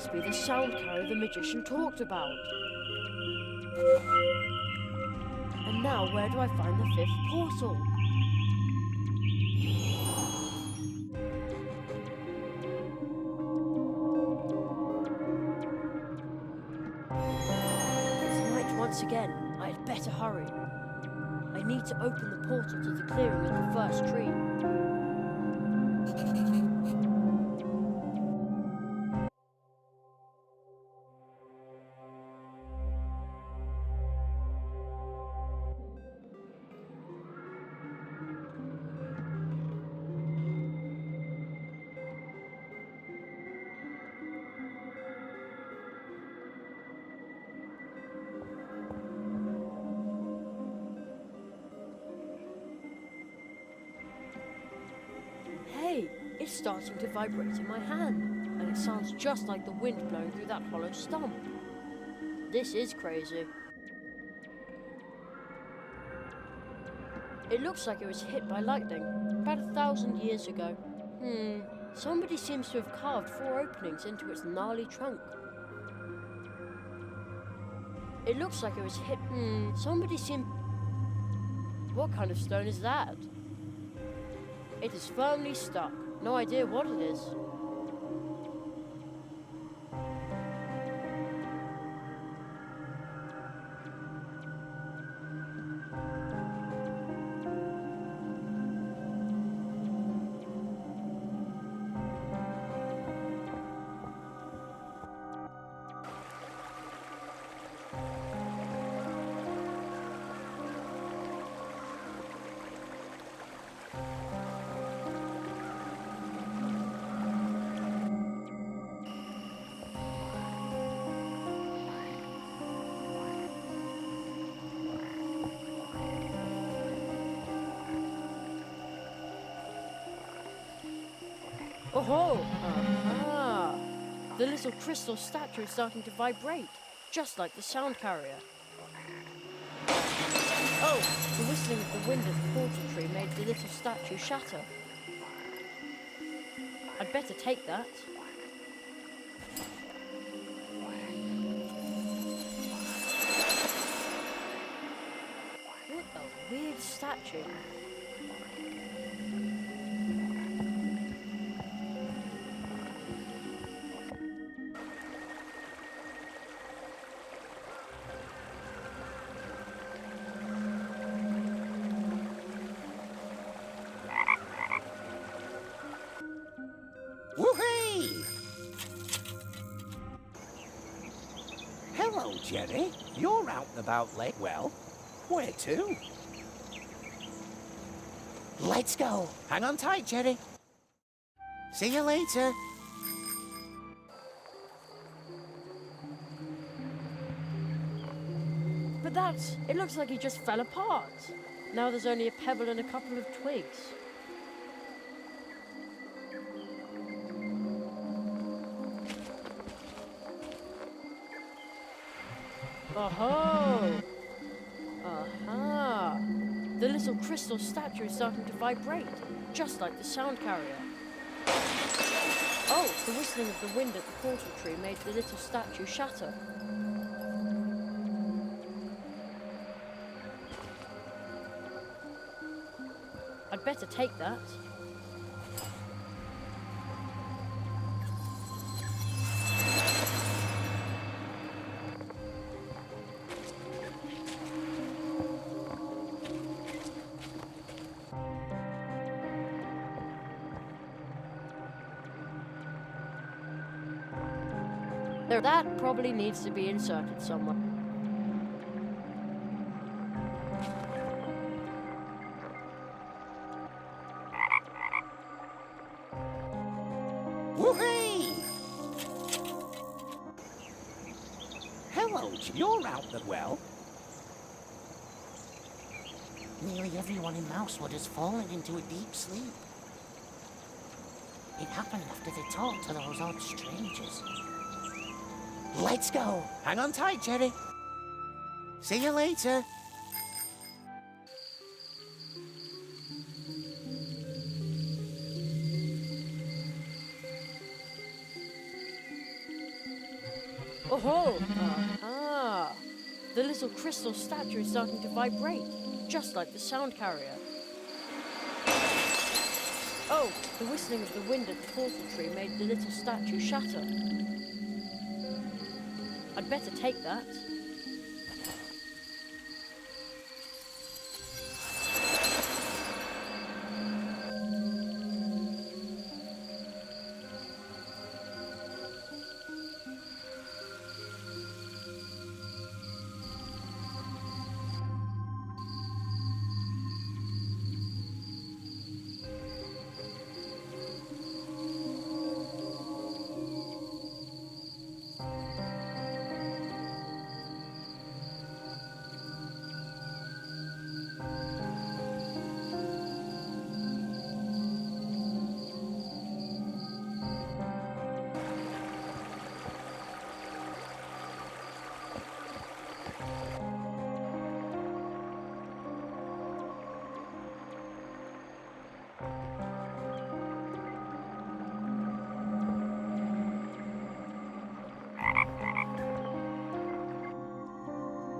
must be the sound carrier the magician talked about. And now where do I find the fifth portal? It's night once again. I had better hurry. I need to open the portal to the clearing of the first tree. Hey, it's starting to vibrate in my hand, and it sounds just like the wind blowing through that hollow stump. This is crazy. It looks like it was hit by lightning, about 1,000 years ago. Somebody seems to have carved 4 openings into its gnarly trunk. It looks like it was hit. What kind of stone is that? It is firmly stuck. No idea what it is. Oh-ho! Aha! The little crystal statue is starting to vibrate, just like the sound carrier. Oh! The whistling of the wind at the portal tree made the little statue shatter. I'd better take that. What a weird statue. Hello, Jenny. You're out and about late. Well, where to? Let's go. Hang on tight, Jenny. See you later. But it looks like he just fell apart. Now there's only a pebble and a couple of twigs. Oh-ho! Aha! The little crystal statue is starting to vibrate, just like the sound carrier. Oh, the whistling of the wind at the portal tree made the little statue shatter. I'd better take that. That probably needs to be inserted somewhere. Whoopee! Hello, you're out and well. Nearly everyone in Mousewood has fallen into a deep sleep. It happened after they talked to those odd strangers. Let's go. Hang on tight, Jenny. See you later. Oh ho! Ah! The little crystal statue is starting to vibrate, just like the sound carrier. Oh, the whistling of the wind at the portal tree made the little statue shatter. I'd better take that.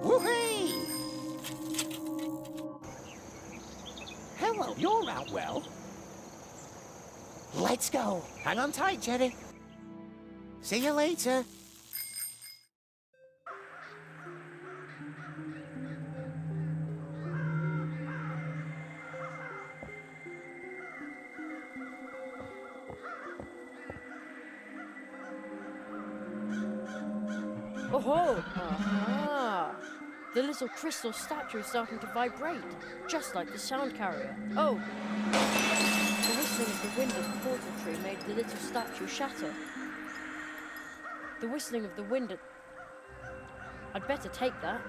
Whoopee! Hello, you're out well. Let's go. Hang on tight, Jerry. See you later. Oh ho! Ah! The little crystal statue is starting to vibrate, just like the sound carrier. Oh! The whistling of the wind at the portal tree made the little statue shatter. The whistling of the wind at... I'd better take that.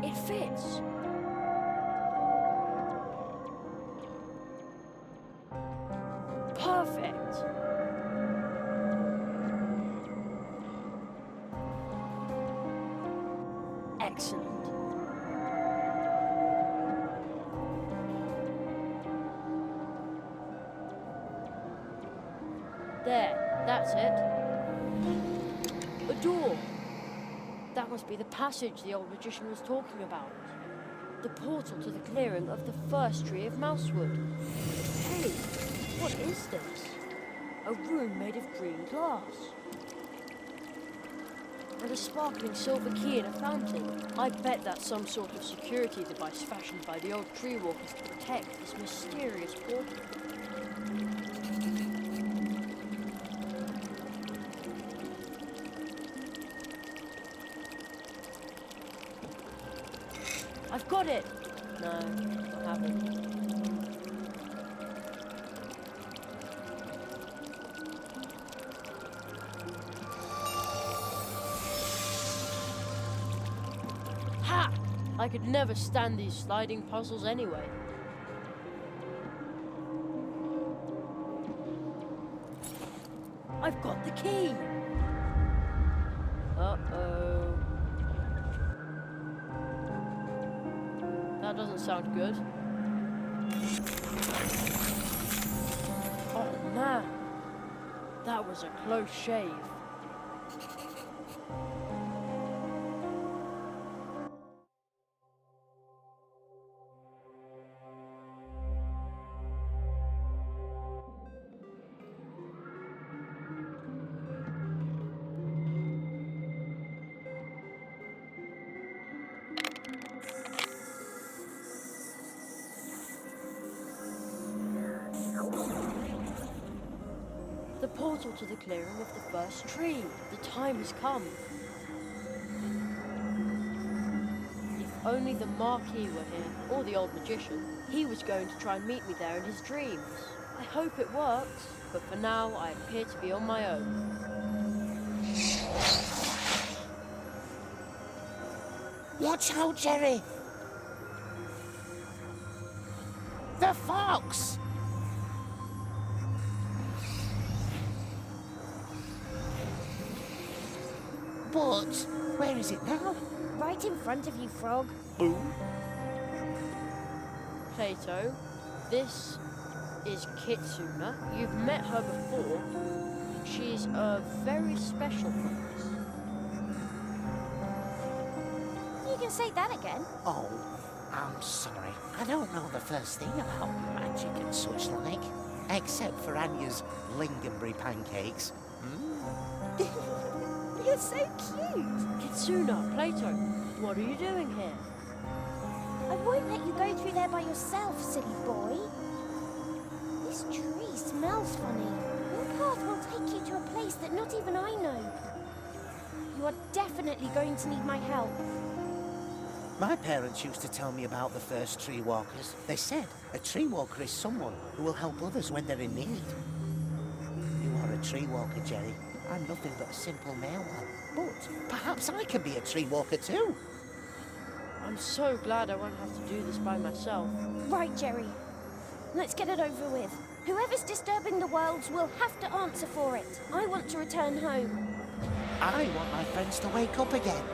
It fits. Perfect. Excellent. There, that's it. A door. That must be the passage the old magician was talking about. The portal to the clearing of the first tree of mousewood. Hey, what is this? A room made of green glass. And a sparkling silver key in a fountain. I bet that's some sort of security device fashioned by the old tree walkers to protect this mysterious portal. I've got it! No, I haven't. Ha! I could never stand these sliding puzzles anyway. I've got the key! Uh-oh. That doesn't sound good. Oh man, that was a close shave. The portal to the clearing of the first tree. The time has come. If only the Marquis were here, or the old magician. He was going to try and meet me there in his dreams. I hope it works, but for now I appear to be on my own. Watch out, Jerry! The fox! But where is it now? Right in front of you, Frog. Plato, this is Kitsuna. You've met her before. She's a very special fox. You can say that again. Oh, I'm sorry. I don't know the first thing about magic and such like, except for Anya's lingonberry pancakes. You're so cute. Kitsuna, Plato, what are you doing here? I won't let you go through there by yourself, silly boy. This tree smells funny. Your path will take you to a place that not even I know. You are definitely going to need my help. My parents used to tell me about the first tree walkers. They said a tree walker is someone who will help others when they're in need. You are a tree walker, Jerry. I'm nothing but a simple mailman. But perhaps I can be a tree walker too. I'm so glad I won't have to do this by myself. Right, Jerry. Let's get it over with. Whoever's disturbing the worlds will have to answer for it. I want to return home. I want my friends to wake up again.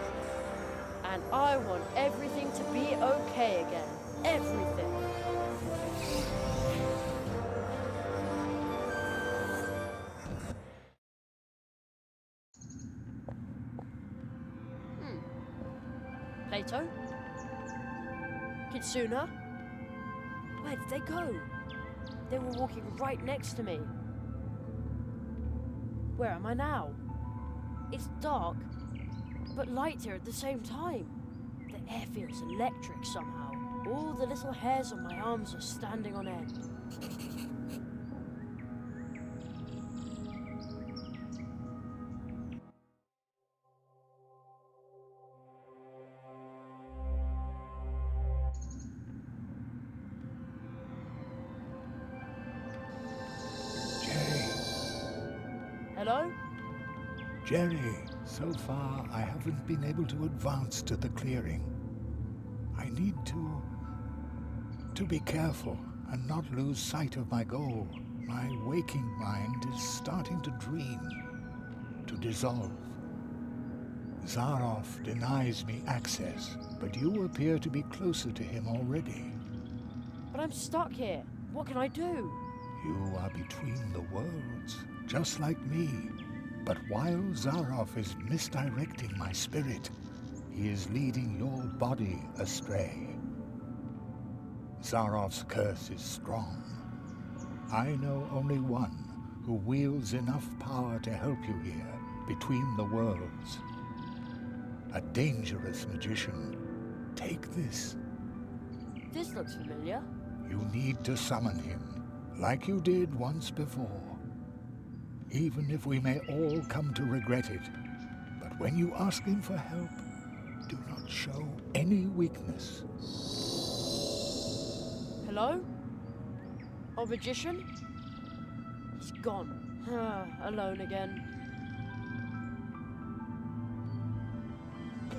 And I want everything to be okay again. Everything. Plato? Kitsuna? Where did they go? They were walking right next to me. Where am I now? It's dark, but light here at the same time. The air feels electric somehow. All the little hairs on my arms are standing on end. Hello? Jerry, so far I haven't been able to advance to the clearing. I need to be careful and not lose sight of my goal. My waking mind is starting to dream, to dissolve. Zaroff denies me access, but you appear to be closer to him already. But I'm stuck here. What can I do? You are between the worlds, just like me. But while Zaroff is misdirecting my spirit, he is leading your body astray. Zaroff's curse is strong. I know only one who wields enough power to help you here, between the worlds. A dangerous magician. Take this. This looks familiar. You need to summon him, like you did once before. Even if we may all come to regret it, but when you ask him for help, do not show any weakness. Hello? Oh, magician? He's gone. Alone again.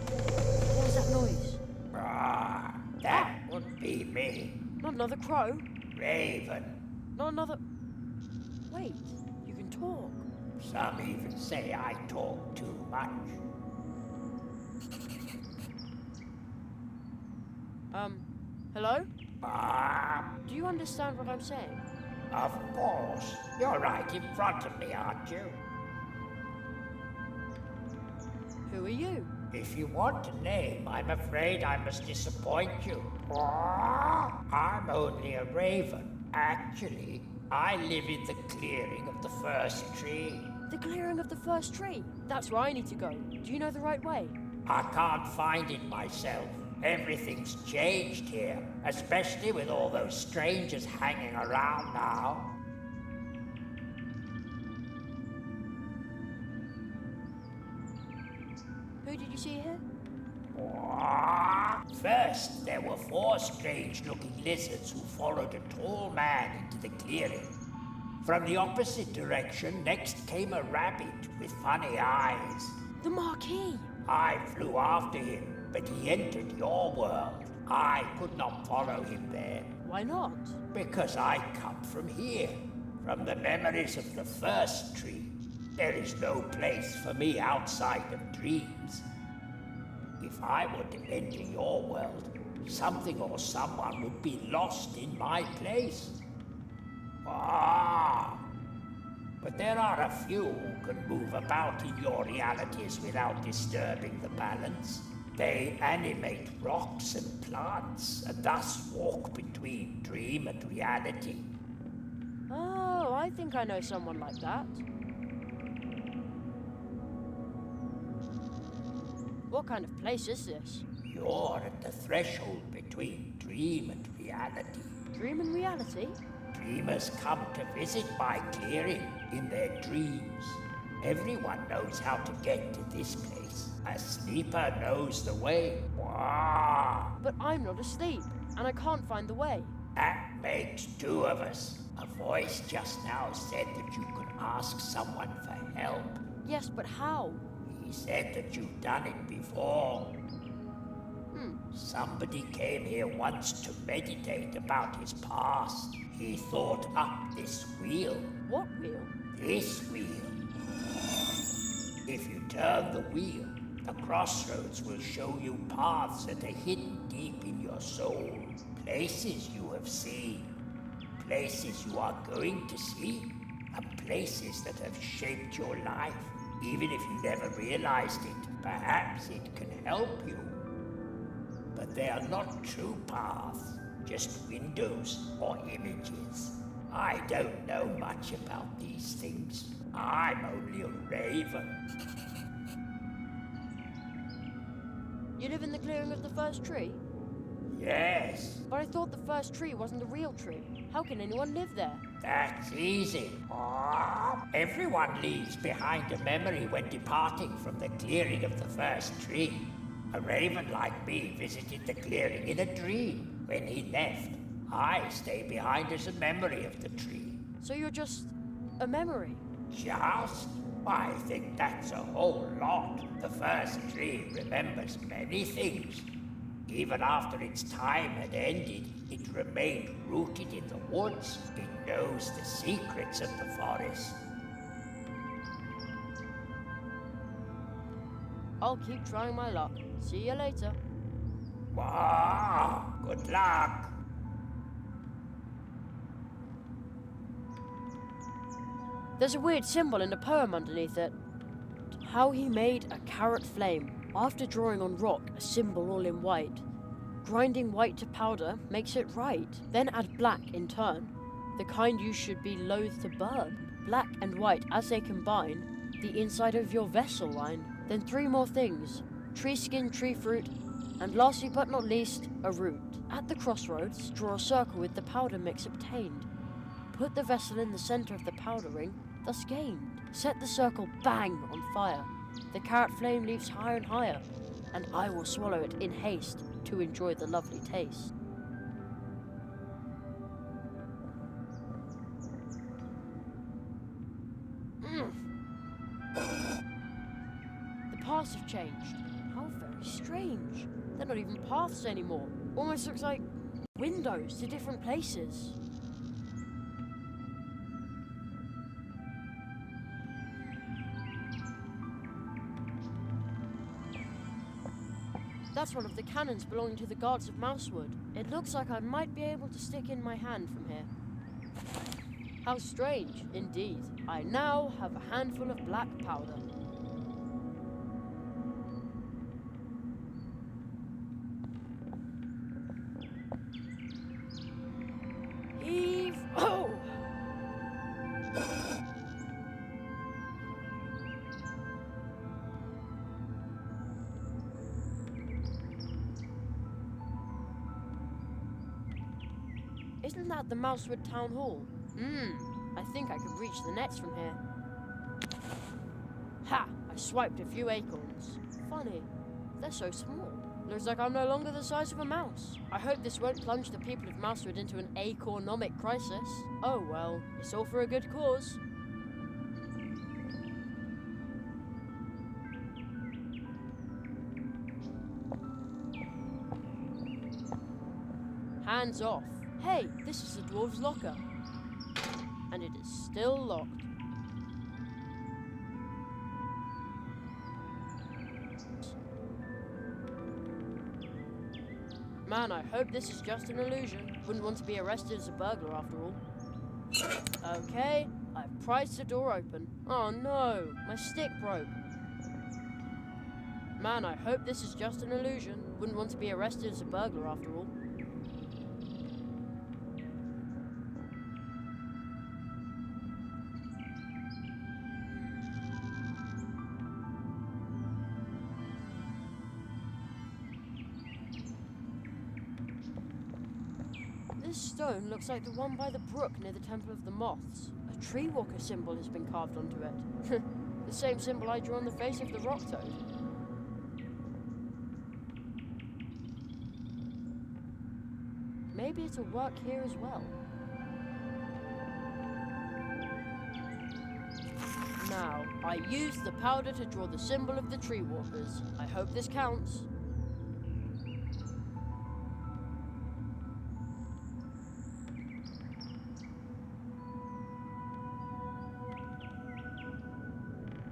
What was that noise? That would be me, Not another crow? Raven. Not another... Wait, you can talk. Some even say I talk too much. Hello? Do you understand what I'm saying? Of course. You're right in front of me, aren't you? Who are you? If you want a name, I'm afraid I must disappoint you. I'm only a raven. Actually, I live in the clearing of the first tree. The clearing of the first tree. That's where I need to go. Do you know the right way? I can't find it myself. Everything's changed here, especially with all those strangers hanging around now. Who did you see here? First, there were 4 strange-looking lizards who followed a tall man into the clearing. From the opposite direction, next came a rabbit with funny eyes. The Marquis! I flew after him, but he entered your world. I could not follow him there, Why not? because I come from here, from the memories of the first tree. There is no place for me outside of dreams. If I were to enter your world, something or someone would be lost in my place. But there are a few who can move about in your realities without disturbing the balance. They animate rocks and plants, and thus walk between dream and reality. Oh, I think I know someone like that. What kind of place is this? You're at the threshold between dream and reality. Dream and reality? Dreamers come to visit my clearing in their dreams. Everyone knows how to get to this place. A sleeper knows the way. But I'm not asleep, and I can't find the way. That makes 2 of us. A voice just now said that you could ask someone for help. Yes, but how? He said that you've done it before. Somebody came here once to meditate about his past. He thought up this wheel. What wheel? This wheel. If you turn the wheel, the crossroads will show you paths that are hidden deep in your soul. Places you have seen. Places you are going to see. And places that have shaped your life. Even if you never realized it, perhaps it can help you. But they are not true paths, just windows or images. I don't know much about these things. I'm only a raven. You live in the clearing of the first tree? Yes, But I thought the first tree wasn't the real tree. How can anyone live there? that's easy. Everyone leaves behind a memory when departing from the clearing of the first tree. A raven like me visited the clearing in a dream. When he left, I stay behind as a memory of the tree. So you're just a memory? Just? I think that's a whole lot. The first tree remembers many things. Even after its time had ended, it remained rooted in the woods. It knows the secrets of the forest. I'll keep trying my luck. See you later. Wow, good luck. There's a weird symbol in the poem underneath it. How he made a carrot flame after drawing on rock a symbol all in white. Grinding white to powder makes it right. Then add black in turn, the kind you should be loath to burn. Black and white as they combine, the inside of your vessel line. Then 3 more things, tree skin, tree fruit, and lastly but not least, a root. At the crossroads, draw a circle with the powder mix obtained. Put the vessel in the center of the powder ring, thus gained. Set the circle bang on fire. The carrot flame leaps higher and higher, and I will swallow it in haste to enjoy the lovely taste. The paths have changed. How very strange. They're not even paths anymore. Almost looks like windows to different places. That's one of the cannons belonging to the guards of Mousewood. It looks like I might be able to stick in my hand from here. How strange, indeed. I now have a handful of black powder. Heave! Oh! Isn't that the Mousewood Town Hall? I think I could reach the nets from here. Ha! I swiped a few acorns. Funny, they're so small. Looks like I'm no longer the size of a mouse. I hope this won't plunge the people of Mousewood into an economic crisis. Oh well, it's all for a good cause. Hands off. Hey, this is the dwarf's locker. And it is still locked. Man, I hope this is just an illusion. Wouldn't want to be arrested as a burglar after all. Okay, I've prized the door open. Oh no, my stick broke. Man, I hope this is just an illusion. Wouldn't want to be arrested as a burglar after all. This stone looks like the one by the brook near the Temple of the Moths. A tree walker symbol has been carved onto it. The same symbol I drew on the face of the rock toad. Maybe it'll work here as well. Now, I used the powder to draw the symbol of the tree walkers. I hope this counts.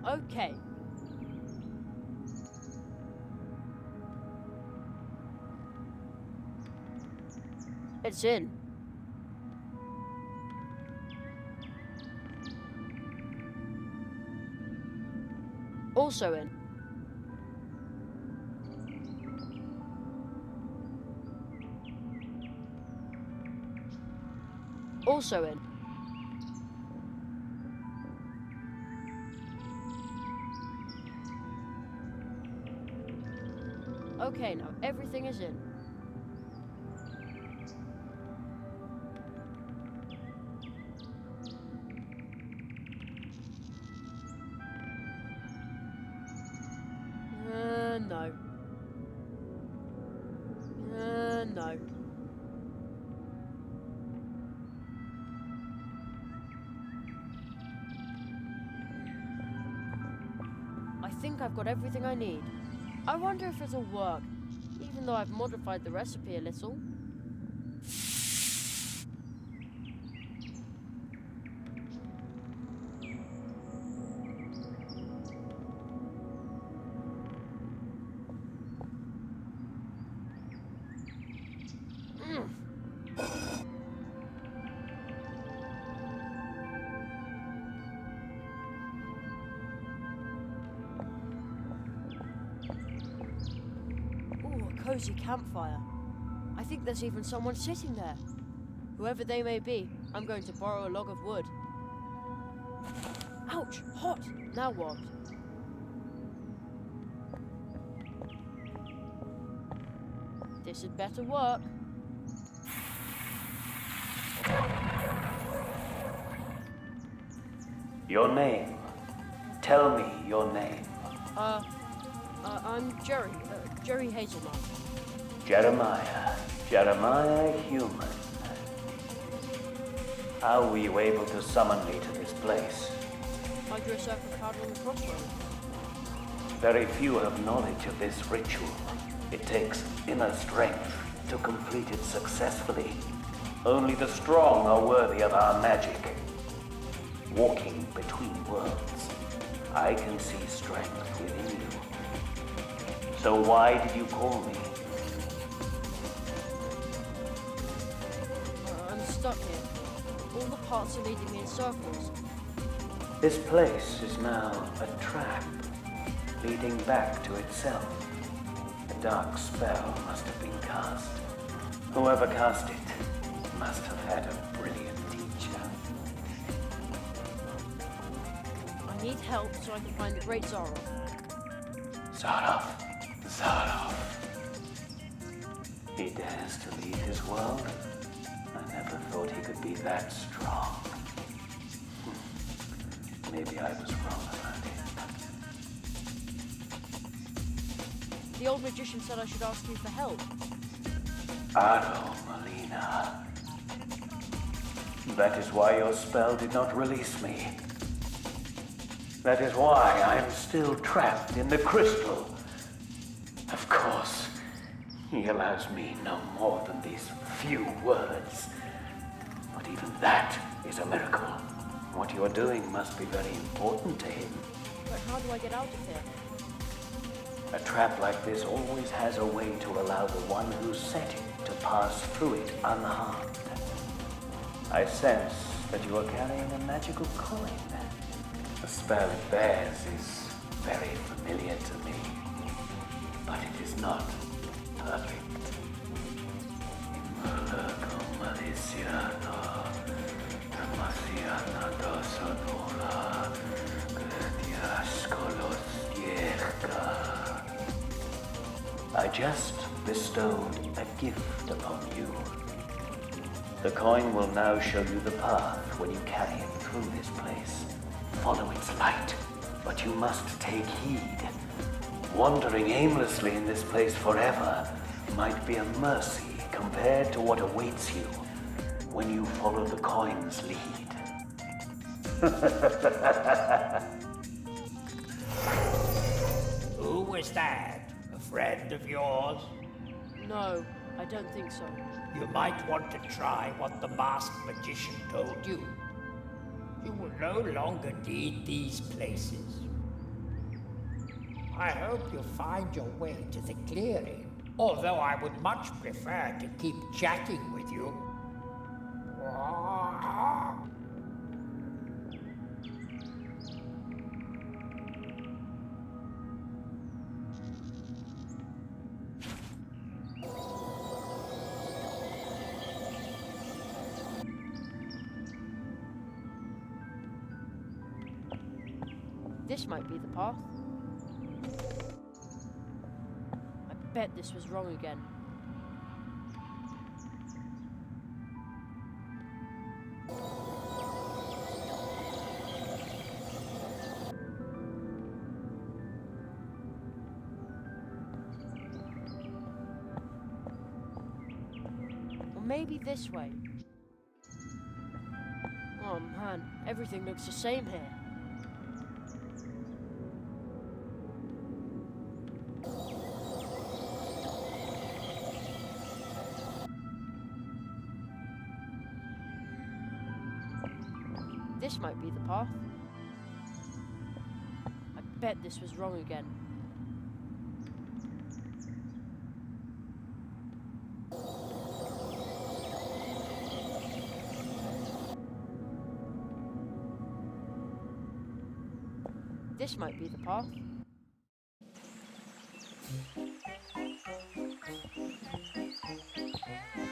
Okay. It's in. Also in. Also in. Okay, now everything is in. No. No. I think I've got everything I need. I wonder if it'll work, even though I've modified the recipe a little. Cozy campfire. I think there's even someone sitting there. Whoever they may be, I'm going to borrow a log of wood. Ouch! Hot! Now what? This had better work. Your name. Tell me your name. I'm Jerry. Jerry Hazelnut. Jeremiah Human. How were you able to summon me to this place? I drew a circle card on the crossroads. Very few have knowledge of this ritual. It takes inner strength to complete it successfully. Only the strong are worthy of our magic. Walking between worlds, I can see strength within you. So why did you call me? I'm stuck here. All the parts are leading me in circles. This place is now a trap, leading back to itself. A dark spell must have been cast. Whoever cast it must have had a brilliant teacher. I need help so I can find the Great Zaroff. Zaroff. He dares to leave this world? I never thought he could be that strong. Maybe I was wrong about The old magician said I should ask you for help. Aro, Melina. That is why your spell did not release me. That is why I am still trapped in the crystal. Of course, he allows me no more than these few words. But even that is a miracle. What you are doing must be very important to him. But how do I get out of here? A trap like this always has a way to allow the one who set it to pass through it unharmed. I sense that you are carrying a magical coin. The spell it bears is very familiar to me, but it is not perfect. I just bestowed a gift upon you. The coin will now show you the path when you carry it through this place. Follow its light, but you must take heed. Wandering aimlessly in this place forever might be a mercy compared to what awaits you when you follow the coin's lead. Who was that? A friend of yours? No, I don't think so. You might want to try what the masked magician told you. You will no longer need these places. I hope you find your way to the clearing, although I would much prefer to keep chatting with you. This might be the path. I bet this was wrong again. Or maybe this way. Oh man, everything looks the same here. This might be the path. I bet this was wrong again. This might be the path.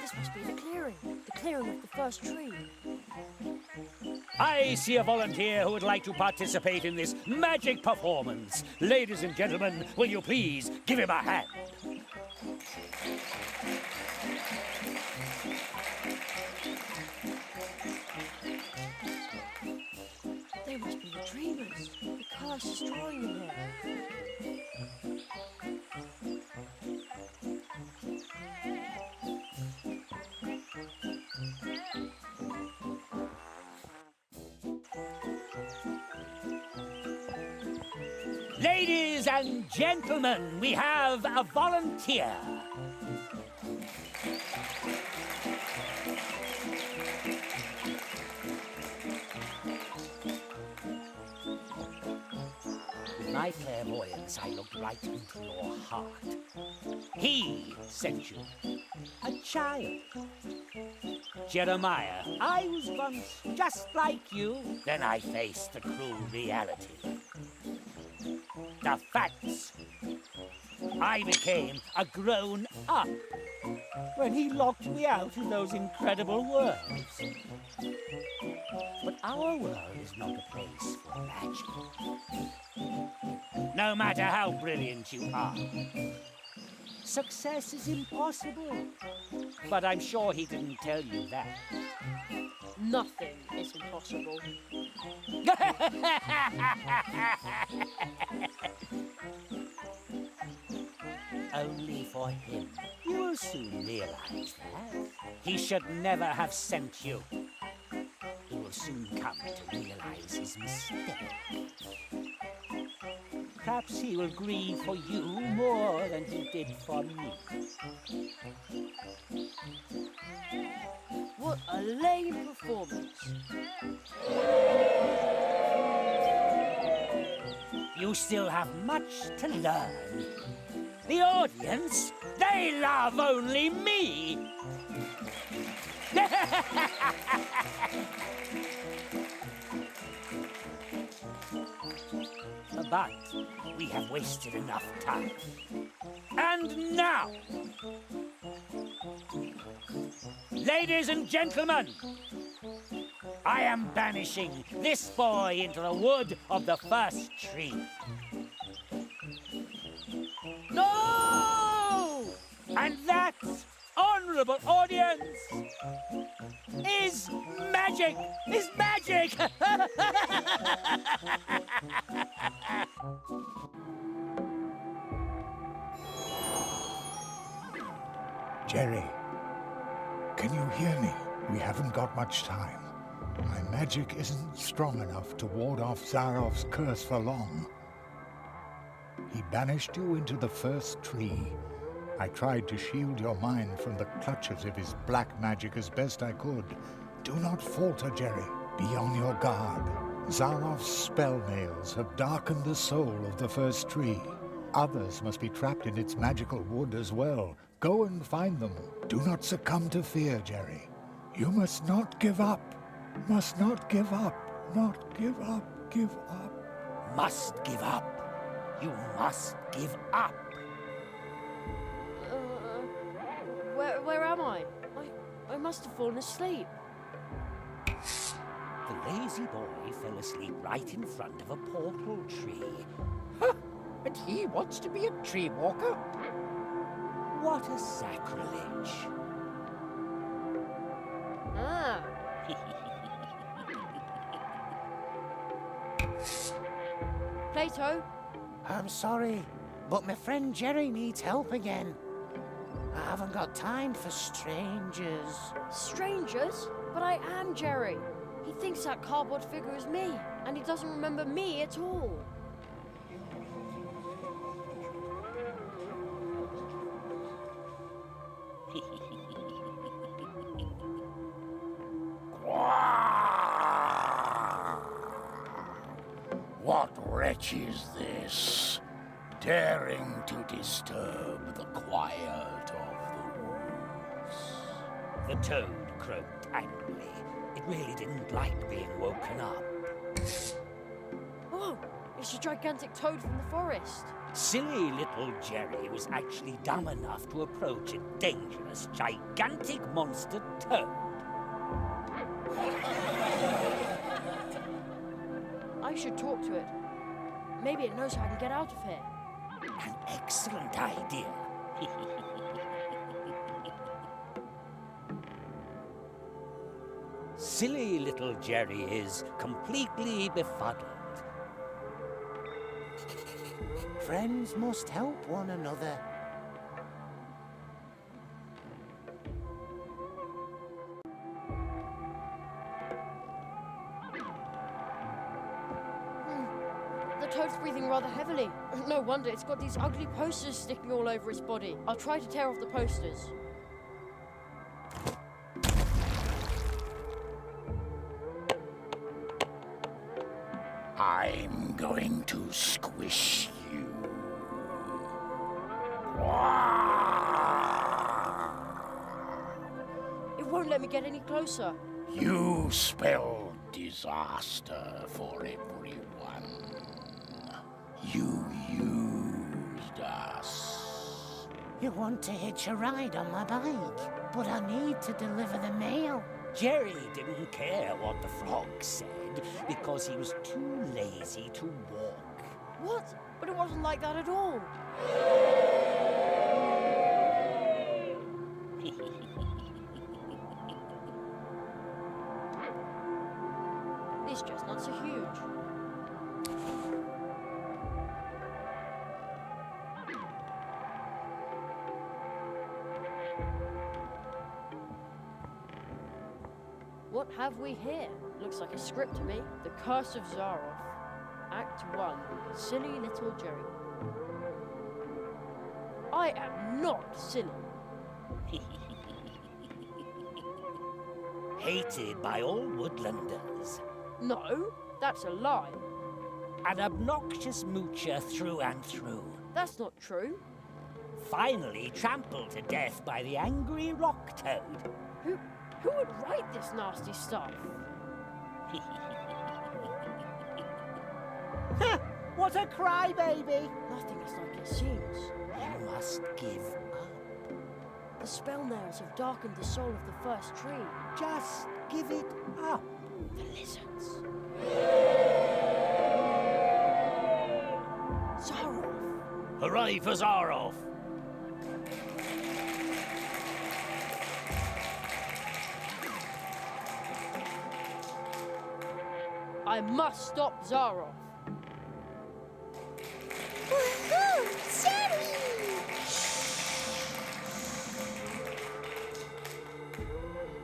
This must be the clearing of the first tree. I see a volunteer who would like to participate in this magic performance. Ladies and gentlemen, will you please give him a hand? They must be the dreamers. The curse is drawing them here. Ladies and gentlemen, we have a volunteer. With my clairvoyance, I looked right into your heart. He sent you. A child. Jeremiah, I was once just like you. Then I faced the cruel reality. The facts. I became a grown-up when he locked me out in those incredible worlds. But our world is not a place for magic. No matter how brilliant you are, success is impossible. But I'm sure he didn't tell you that. Nothing is impossible. only for him. You will soon realize that. He should never have sent you. He will soon come to realize his mistake. Perhaps he will grieve for you more than he did for me. What a lame performance. You still have much to learn. The audience, they love only me. But we have wasted enough time. And now, ladies and gentlemen, I am banishing this boy into the wood of the first tree. No! And that, honorable audience, is magic! Is magic! Jerry, can you hear me? We haven't got much time. My magic isn't strong enough to ward off Zarov's curse for long. He banished you into the first tree. I tried to shield your mind from the clutches of his black magic as best I could. Do not falter, Jerry. Be on your guard. Zarov's spell nails have darkened the soul of the first tree. Others must be trapped in its magical wood as well. Go and find them. Do not succumb to fear, Jerry. You must not give up. Must not give up. Not give up. Give up. Must give up. You must give up. Where am I? I must have fallen asleep. The lazy boy fell asleep right in front of a portal tree. Huh? And he wants to be a tree walker? What a sacrilege. Ah. Plato? I'm sorry, but my friend Jerry needs help again. I haven't got time for strangers. Strangers? But I am Jerry. He thinks that cardboard figure is me, and he doesn't remember me at all. What wretch is this, daring to disturb the quiet of the woods? The toad croaked angrily. It really didn't like being woken up. Oh, it's a gigantic toad from the forest. Silly little Jerry was actually dumb enough to approach a dangerous, gigantic monster toad. I should talk to it. Maybe it knows how I can get out of here. An excellent idea. Silly little Jerry is completely befuddled. Friends must help one another. The toad's breathing rather heavily. No wonder, it's got these ugly posters sticking all over its body. I'll try to tear off the posters. I'm going to squish you. It won't let me get any closer. You spell disaster for everyone. You used us. You want to hitch a ride on my bike, but I need to deliver the mail. Jerry didn't care what the frog said because he was too lazy to walk. What? But it wasn't like that at all. These chestnuts are huge. What have we here? Looks like a script to me. The Curse of Zaroff. Act 1. Silly little Jerry. I am not silly. Hated by all woodlanders. No, that's a lie. An obnoxious moocher through and through. That's not true. Finally trampled to death by the angry rock toad. Who would write this nasty stuff? What a crybaby! Nothing is like it seems. You must give up. The spell nails have darkened the soul of the first tree. Just give it up. The lizards. Zaroff. Hooray for Zaroff! I must stop Zaroff. Woohoo! Jerry!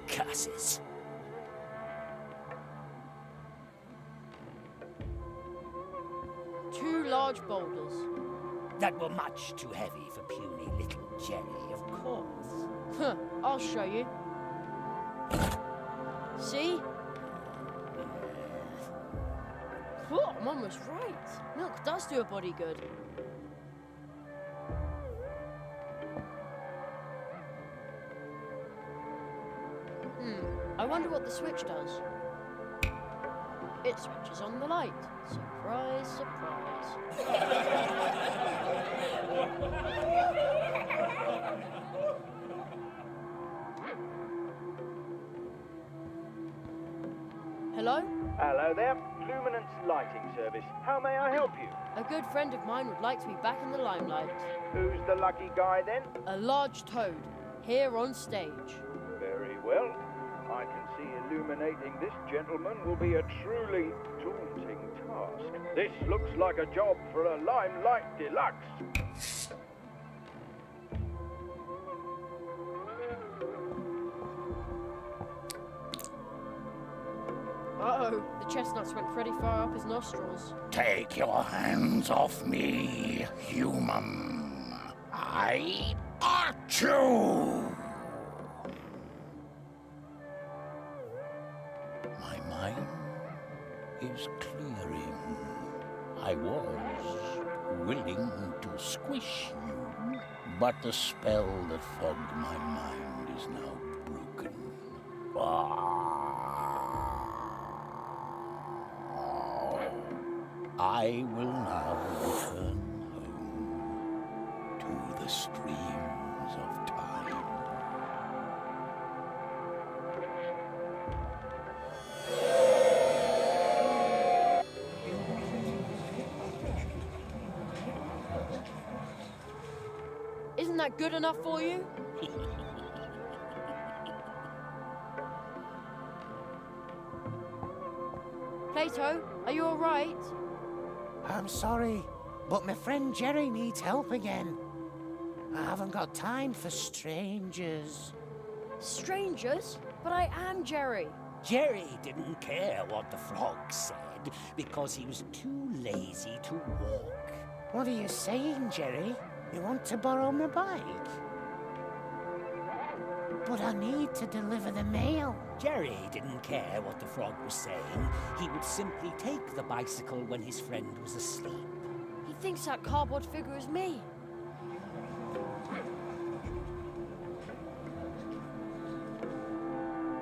Curses. Two large boulders. That were much too heavy for puny little Jerry, of course. Huh, I'll show you. See? Whoa, I'm almost right. Milk does do a body good. I wonder what the switch does. It switches on the light. Surprise, surprise. Hello? Hello there, Luminance Lighting Service. How may I help you? A good friend of mine would like to be back in the limelight. Who's the lucky guy then? A large toad, here on stage. Very well. I can see illuminating this gentleman will be a truly daunting task. This looks like a job for a Limelight Deluxe. Uh-oh, the chestnuts went pretty far up his nostrils. Take your hands off me, human. I art you. My mind is clearing. I was willing to squish you, but the spell that fogged my mind is now broken. I will now return home to the streams of time. Isn't that good enough for you? Plato, are you all right? I'm sorry, but my friend Jerry needs help again. I haven't got time for strangers. Strangers? But I am Jerry. Jerry didn't care what the frog said because he was too lazy to walk. What are you saying, Jerry? You want to borrow my bike? But I need to deliver the mail. Jerry didn't care what the frog was saying. He would simply take the bicycle when his friend was asleep. He thinks that cardboard figure is me.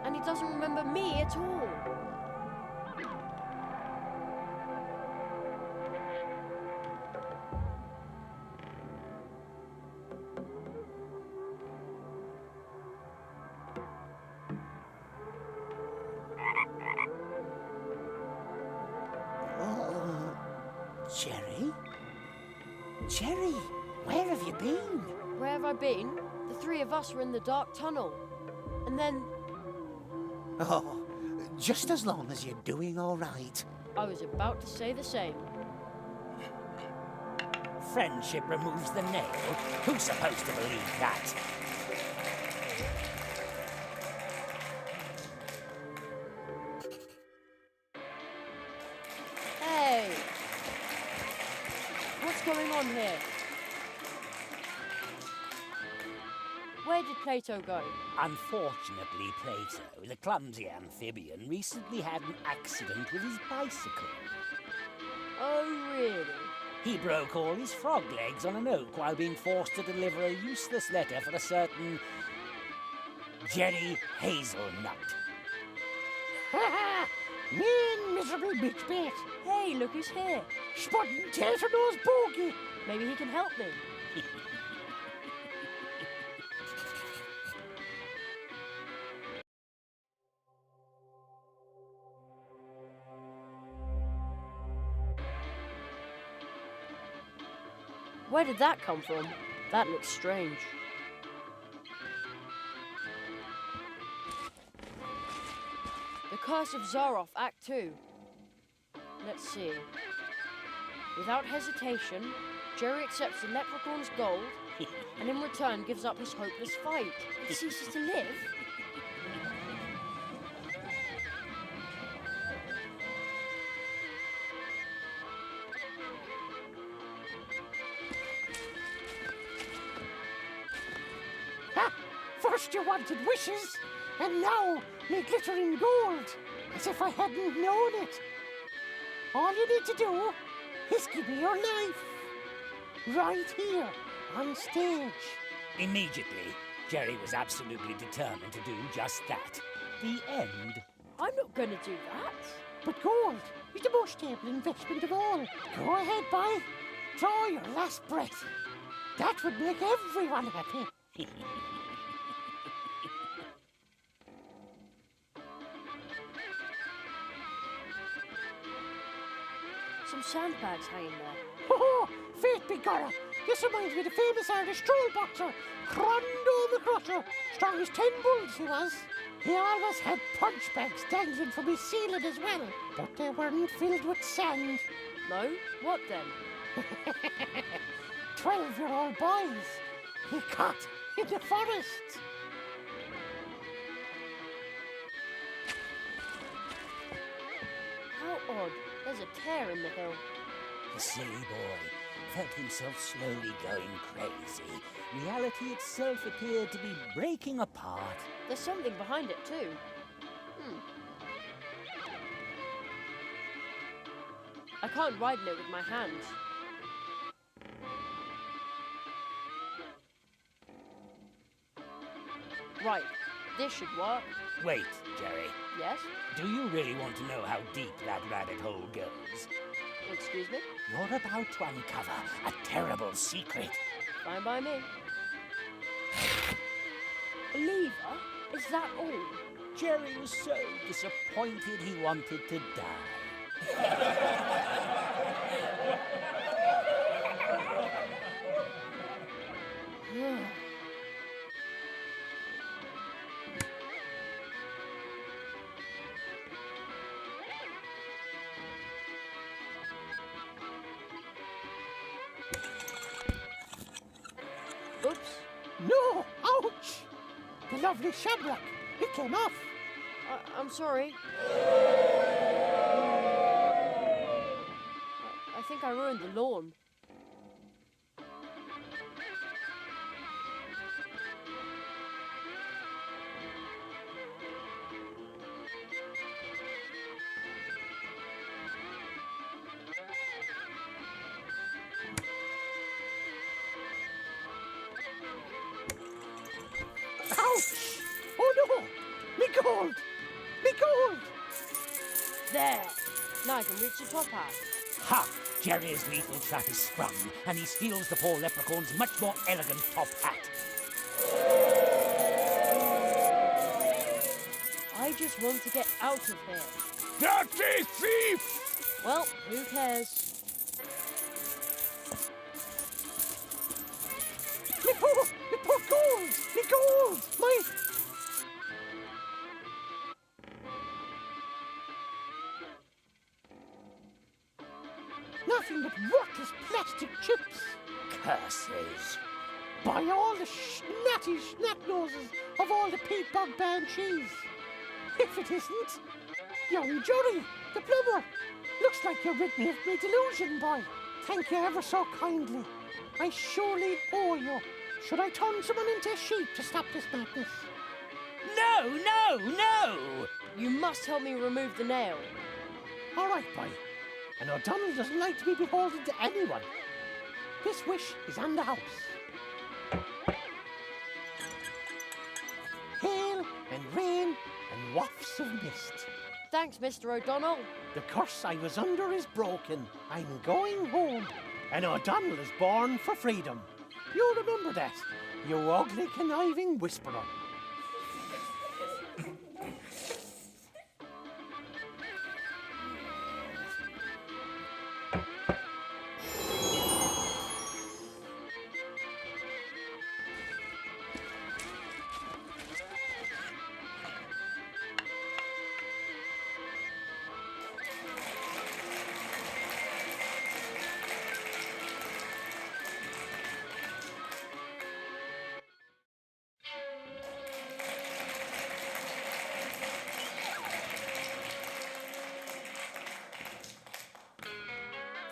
And he doesn't remember me at all. Jerry? Jerry, where have you been? Where have I been? The three of us were in the dark tunnel. And then Oh, just as long as you're doing all right. I was about to say the same. Friendship removes the nail. Who's supposed to believe that? I'm here. Where did Plato go? Unfortunately, Plato, the clumsy amphibian, recently had an accident with his bicycle. Oh, really? He broke all his frog legs on an oak while being forced to deliver a useless letter for a certain Jerry Hazelnut. Mean, miserable bitch bait. Hey, look who's here. Spotting tater nose bogey. Maybe he can help me. Where did that come from? That looks strange. The Curse of Zaroff, Act 2. Let's see. Without hesitation, Jerry accepts the leprechaun's gold and in return gives up his hopeless fight. He ceases to live. First you wanted wishes, and now me glittering gold, as if I hadn't known it. All you need to do is give me your life. Right here, on stage. Immediately, Jerry was absolutely determined to do just that. The end. I'm not gonna do that. But gold is the most stable investment of all. Go ahead, boy. Draw your last breath. That would make everyone happy. Some sandbags hanging there. Oh, faith be gorra. This reminds me of the famous Irish troll boxer, Crondo McCrusher. Strong as 10 bulls he was. He always had punch bags dangling from his ceiling as well, but they weren't filled with sand. No? What then? 12-year-old boys he caught in the forest. How odd. There's a tear in the hill. The silly boy felt himself slowly going crazy. Reality itself appeared to be breaking apart. There's something behind it too. I can't ride in it with my hands. Right, this should work. Wait, Jerry. Yes? Do you really want to know how deep that rabbit hole goes? Excuse me? You're about to uncover a terrible secret. Fine by me. A lever? Is that all? Jerry was so disappointed he wanted to die. Oops. No! Ouch! The lovely shamrock. It came off. I'm sorry. I think I ruined the lawn. Ouch! Oh no! Me gold! Me gold! There. Now I can reach the top hat. Ha! Jerry's lethal trap is sprung, and he steals the poor leprechaun's much more elegant top hat. I just want to get out of here. Dirty thief! Well, who cares? Me poor gold! Me gold! My... Nothing but worthless plastic chips. Curses. By all the snatty snot-noses of all the Pete Bog Banshees. If it isn't, young Johnny, the plumber. Looks like you rid me of my delusion, boy. Thank you ever so kindly. I surely owe you. Should I turn someone into a sheep to stop this madness? No, no, no! You must help me remove the nail. All right, boy. And O'Donnell doesn't like to be beholden to anyone. This wish is on the house. Hail and rain and wafts of mist. Thanks, Mr. O'Donnell. The curse I was under is broken. I'm going home. And O'Donnell is born for freedom. You remember that, you ugly, conniving whisperer.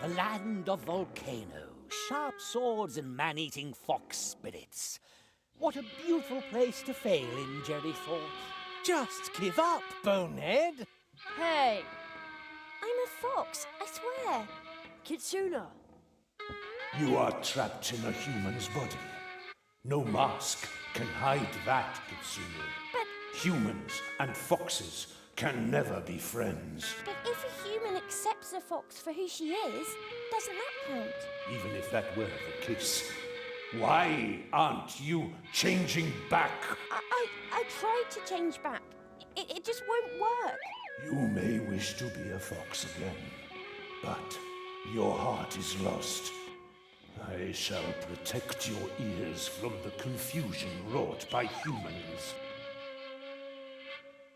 The land of volcanoes, sharp swords and man-eating fox spirits. What a beautiful place to fail in, Jerry thought. Just give up, bonehead. Hey, I'm a fox, I swear. Kitsuna. You are trapped in a human's body. No mask can hide that, Kitsune. But Humans and foxes can never be friends. But if a human accepts a fox for who she is, doesn't that count? Even if that were the case, why aren't you changing back? I tried to change back. It just won't work. You may wish to be a fox again, but your heart is lost. I shall protect your ears from the confusion wrought by humans.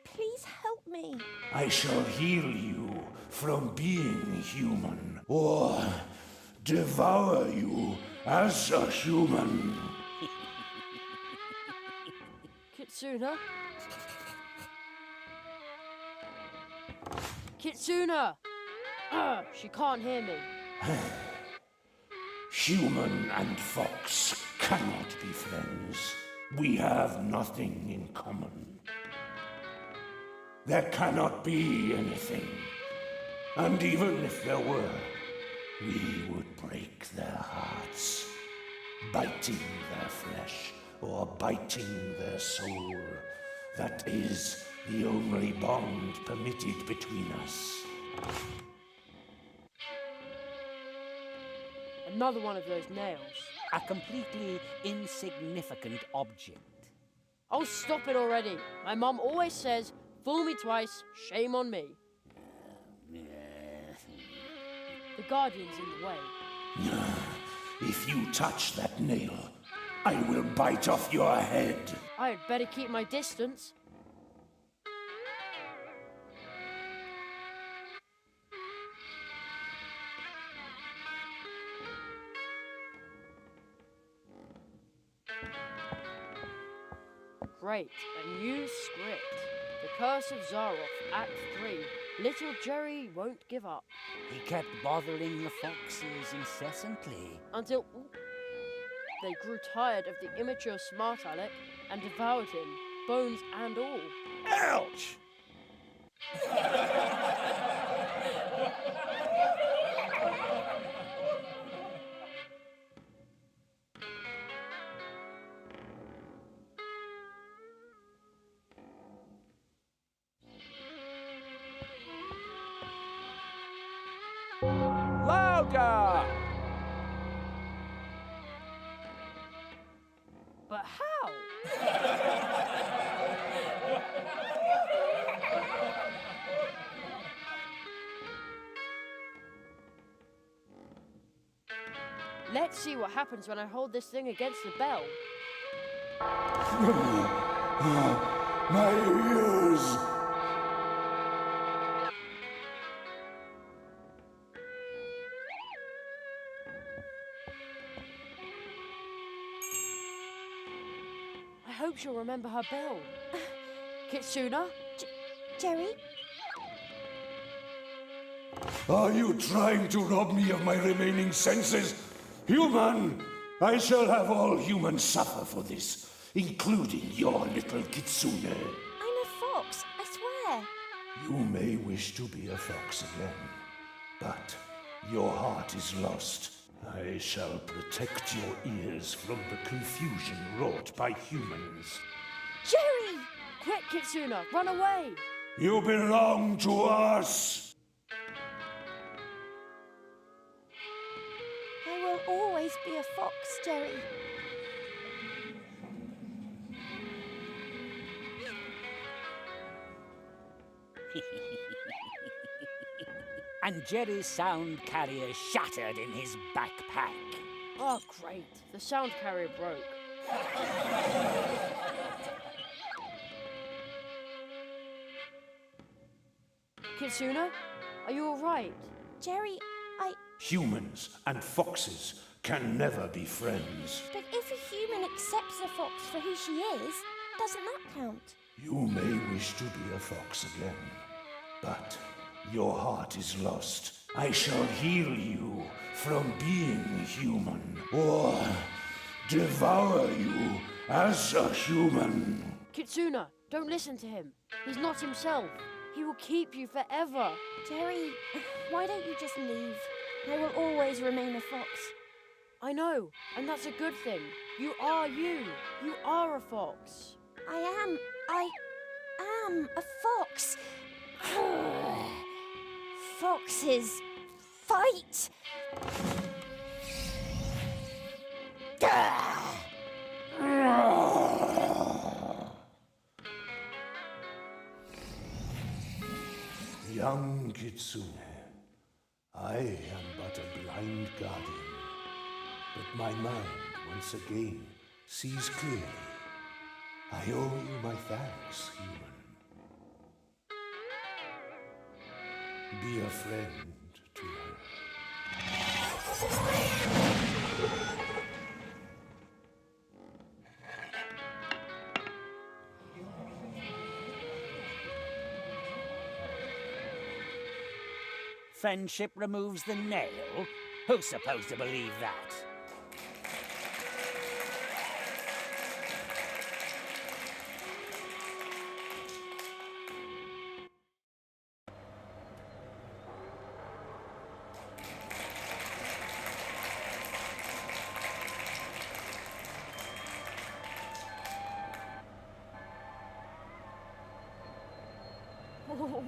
Please help me. I shall heal you from being human, or devour you as a human. Kitsuna? Kitsuna! She can't hear me. Human and fox cannot be friends. We have nothing in common. There cannot be anything. And even if there were, we would break their hearts, biting their flesh or biting their soul. That is the only bond permitted between us. Another one of those nails. A completely insignificant object. Oh, stop it already. My mum always says, fool me twice, shame on me. The Guardian's in the way. If you touch that nail, I will bite off your head. I had better keep my distance. Great, a new script. The Curse of Zaroff, Act 3. Little Jerry won't give up. He kept bothering the foxes incessantly. Until they grew tired of the immature smart aleck and devoured him, bones and all. Ouch! Louder! But how? Let's see what happens when I hold this thing against the bell. My ears! I hope she'll remember her bell. Kitsuna? Jerry? Are you trying to rob me of my remaining senses? Human! I shall have all humans suffer for this, including your little kitsune. I'm a fox, I swear. You may wish to be a fox again, but your heart is lost. I shall protect your ears from the confusion wrought by humans. Jerry! Quick, Kitsune, run away! You belong to us! I will always be a fox, Jerry. And Jerry's sound carrier shattered in his backpack. Oh, great. The sound carrier broke. Kitsune, are you all right? Jerry, Humans and foxes can never be friends. But if a human accepts a fox for who she is, doesn't that count? You may wish to be a fox again, but your heart is lost. I shall heal you from being human, or devour you as a human. Kitsune, don't listen to him. He's not himself. He will keep you forever. Jerry, why don't you just leave? I will always remain a fox. I know, and that's a good thing. You are you. You are a fox. I am a fox. Foxes fight. Young Kitsune, I am but a blind guardian, but my mind once again sees clearly. I owe you my thanks, human. Be a friend to her. Friendship removes the nail? Who's supposed to believe that?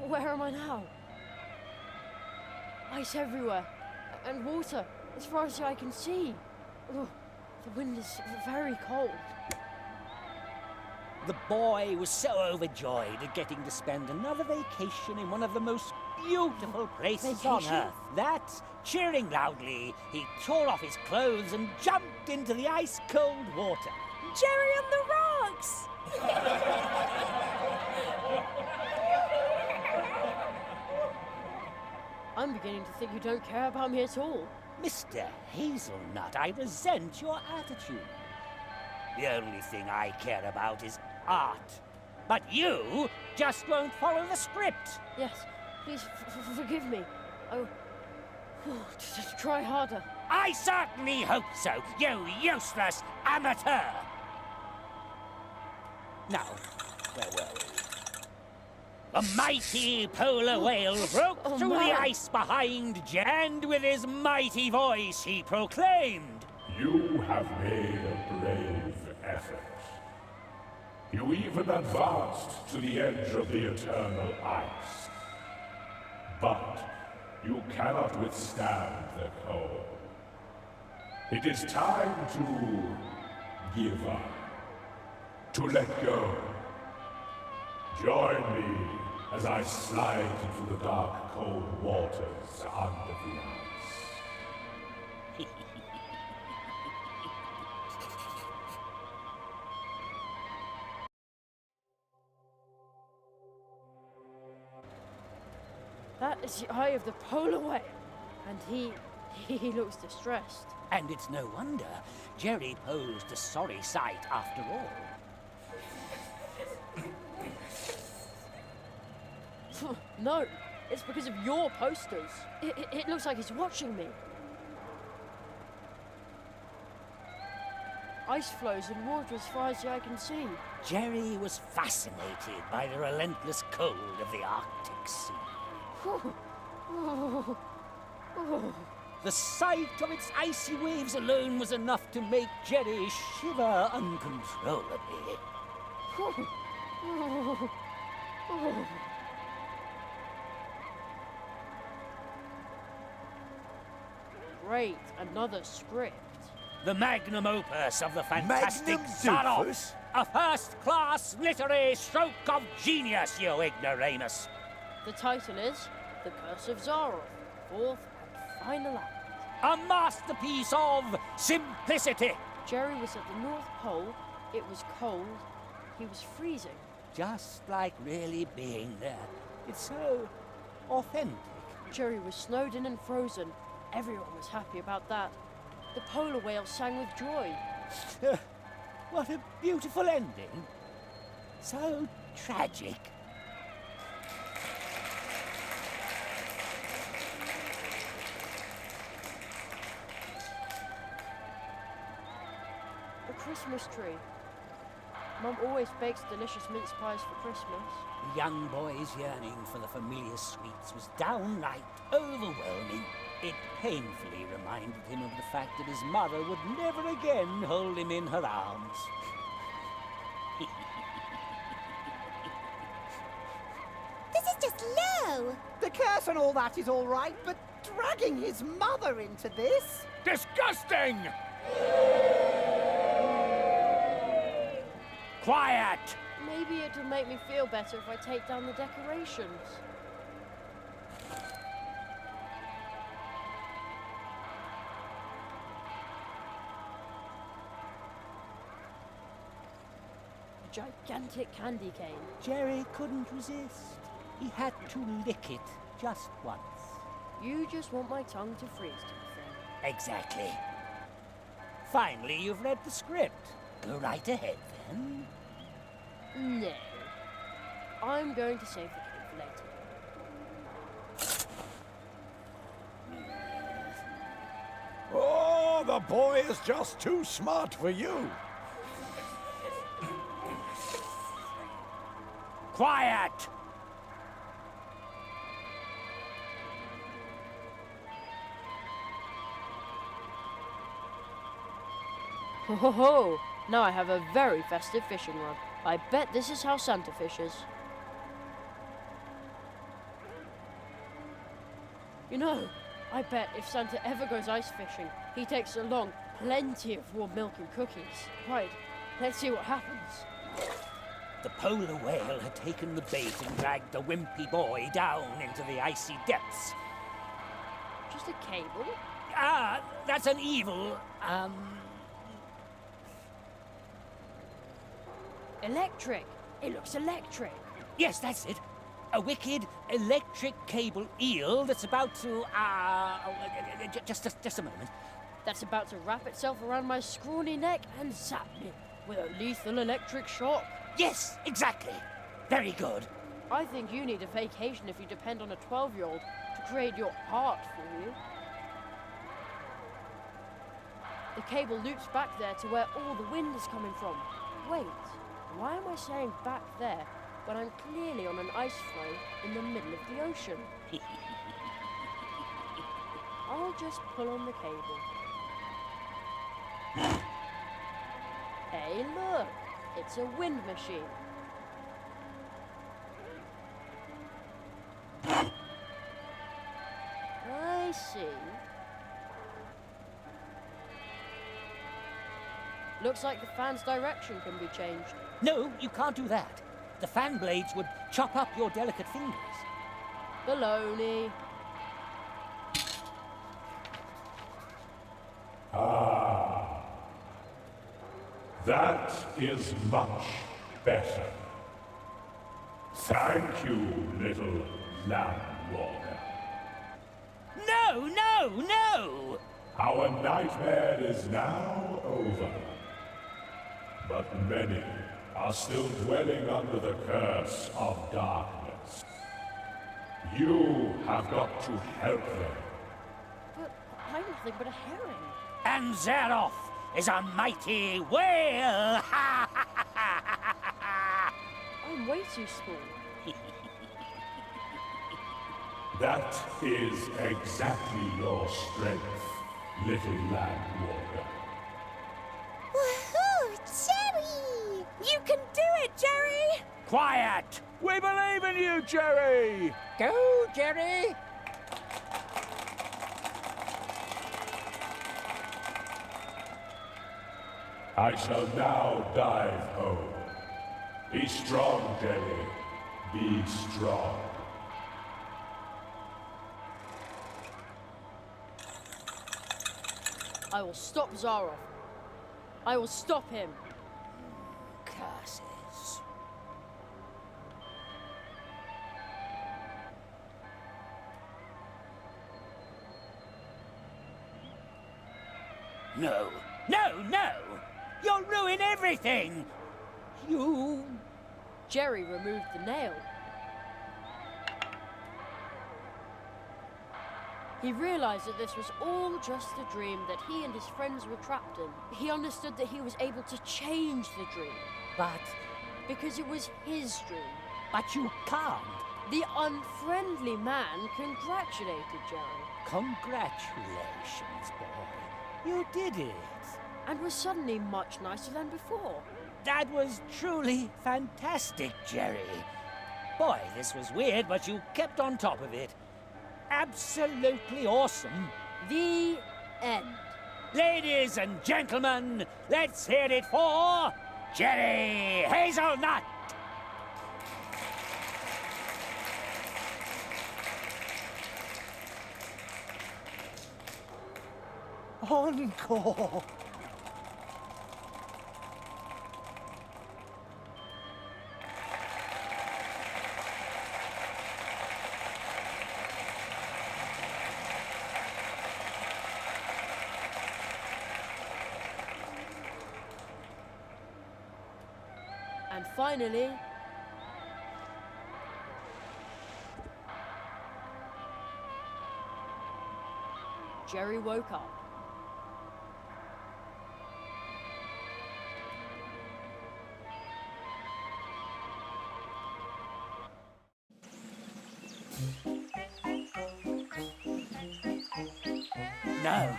Where am I now? Ice everywhere, and water as far as I can see. Oh, the wind is very cold. The boy was so overjoyed at getting to spend another vacation in one of the most beautiful places on Vacation? Earth that, cheering loudly, he tore off his clothes and jumped into the ice-cold water. Jerry on the rocks! I'm beginning to think you don't care about me at all. Mr. Hazelnut, I resent your attitude. The only thing I care about is art. But you just won't follow the script. Yes, please forgive me. Oh, just try harder. I certainly hope so, you useless amateur! Now, where were we? A mighty polar whale broke through the ice behind, and with his mighty voice he proclaimed, You have made a brave effort. You even advanced to the edge of the eternal ice. But you cannot withstand the cold. It is time to give up, to let go. Join me as I slide into the dark, cold waters under the ice. That is the eye of the polar whale, and he looks distressed. and it's no wonder Jerry posed a sorry sight after all. No, It's because of your posters. It looks like he's watching me. Ice flows and water as far as the eye can see. Jerry was fascinated by the relentless cold of the Arctic Sea. The sight of its icy waves alone was enough to make Jerry shiver uncontrollably. Great, another script. The magnum opus of the fantastic Magnum Zaroff. opus? A first-class literary stroke of genius, you ignoramus. The title is The Curse of Zaroff, fourth and final act. A masterpiece of simplicity. Jerry was at the North Pole, it was cold, he was freezing. Just like really being there. It's so authentic. Jerry was snowed in and frozen. Everyone was happy about that. The polar whale sang with joy. What a beautiful ending. So tragic. A Christmas tree. Mum always bakes delicious mince pies for Christmas. The young boy's yearning for the familiar sweets was downright overwhelming. It painfully reminded him of the fact that his mother would never again hold him in her arms. This is just low. The curse and all that is all right, but dragging his mother into this? Disgusting! Quiet! Maybe it'll make me feel better if I take down the decorations. A gigantic candy cane. Jerry couldn't resist. He had to lick it just once. You just want my tongue to freeze to the thing. Exactly. Finally, you've read the script. Go right ahead, then. No. I'm going to save the cake for later. Oh, the boy is just too smart for you. Quiet! Ho ho ho! Now I have a very festive fishing rod. I bet this is how Santa fishes. You know, I bet if Santa ever goes ice fishing, he takes along plenty of warm milk and cookies. Right, let's see what happens. The polar whale had taken the bait and dragged the wimpy boy down into the icy depths. Just a cable? Ah, that's an evil, Electric! It looks electric! Yes, that's it. A wicked electric cable eel that's about to, just a moment. That's about to wrap itself around my scrawny neck and zap me with a lethal electric shock. Yes, exactly. Very good. I think you need a vacation if you depend on a 12-year-old to create your art for you. The cable loops back there to where all the wind is coming from. Wait, why am I saying back there when I'm clearly on an ice floe in the middle of the ocean? I'll just pull on the cable. Hey, look! It's a wind machine. I see. Looks like the fan's direction can be changed. No, you can't do that. The fan blades would chop up your delicate fingers. Baloney. Ah, that is much better. Thank you, little lamb walker. No, no, no! Our nightmare is now over. But many are still dwelling under the curse of darkness. You have got to help them. But I'm nothing but a herring. And thereof is a mighty whale! I'm way too small. That is exactly your strength, little land walker. Woohoo! Jerry! You can do it, Jerry! Quiet! We believe in you, Jerry! Go, Jerry! I shall now dive home. Be strong, Jerry. Be strong. I will stop Zaroff. I will stop him. Curses. No, no, no! You'll ruin everything! You... Jerry removed the nail. He realized that this was all just a dream that he and his friends were trapped in. He understood that he was able to change the dream. But... Because it was his dream. But you can't. The unfriendly man congratulated Jerry. Congratulations, boy. You did it. And was suddenly much nicer than before. That was truly fantastic, Jerry. Boy, this was weird, but you kept on top of it. Absolutely awesome. The end. Ladies and gentlemen, let's hear it for Jerry Hazelnut! Encore! And finally, Jerry woke up. No.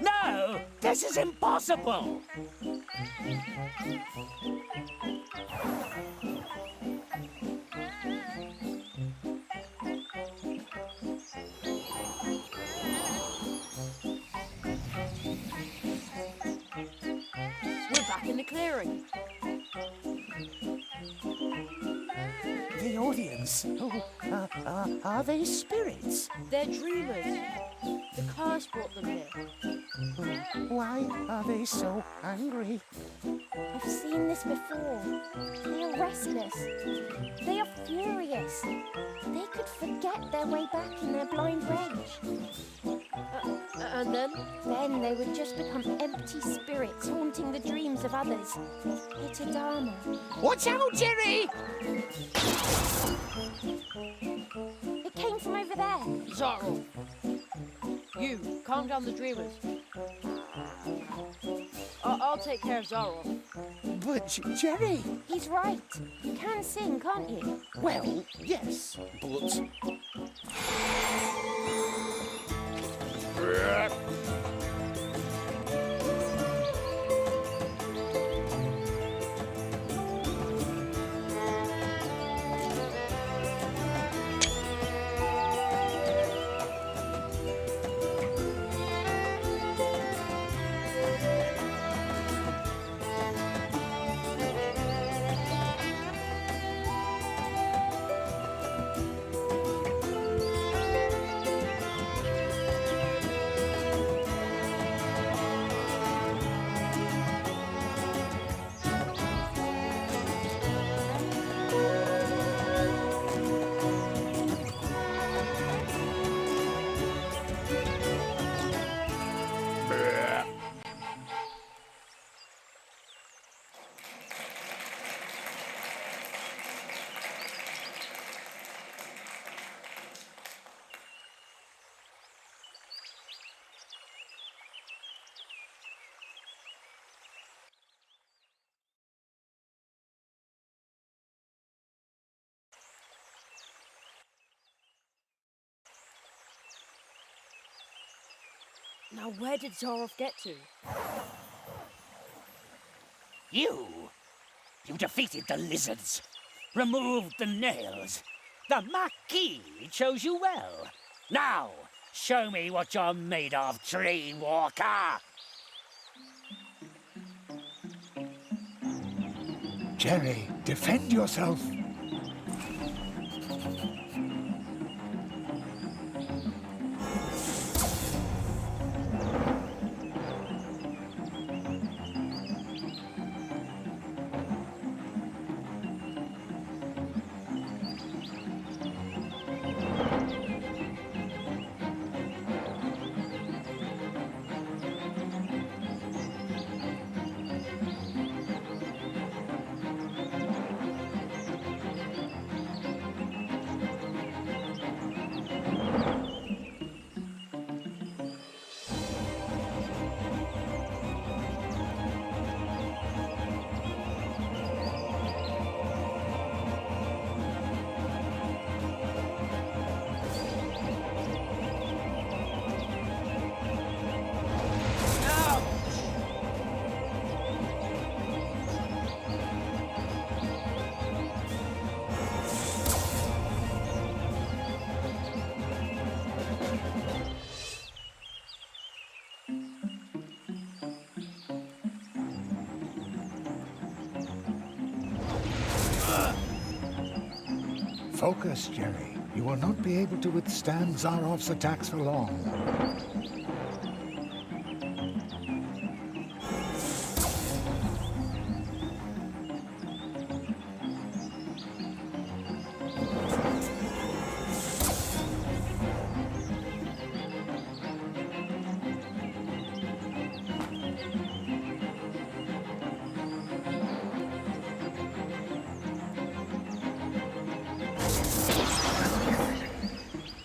No! This is impossible! We're back in the clearing. The audience? Oh, are they spirits? They're dreamers. The curse brought them here. Why are they so angry? I've seen this before. They are restless. They are furious. They could forget their way back in their blind rage. And then? Then they would just become empty spirits haunting the dreams of others. It's a dharma. Watch out, Jerry! It came from over there. Zorro! You, calm down the dreamers. I'll take care of Zorro. But, Jerry... He's right. You can sing, can't you? Well, yes, but... Now where did Zaroff get to? You defeated the lizards, removed the nails. The Marquis chose you well. Now, show me what you're made of, Tree Walker. Jerry, defend yourself. Focus, Jerry. You will not be able to withstand Zaroff's attacks for long.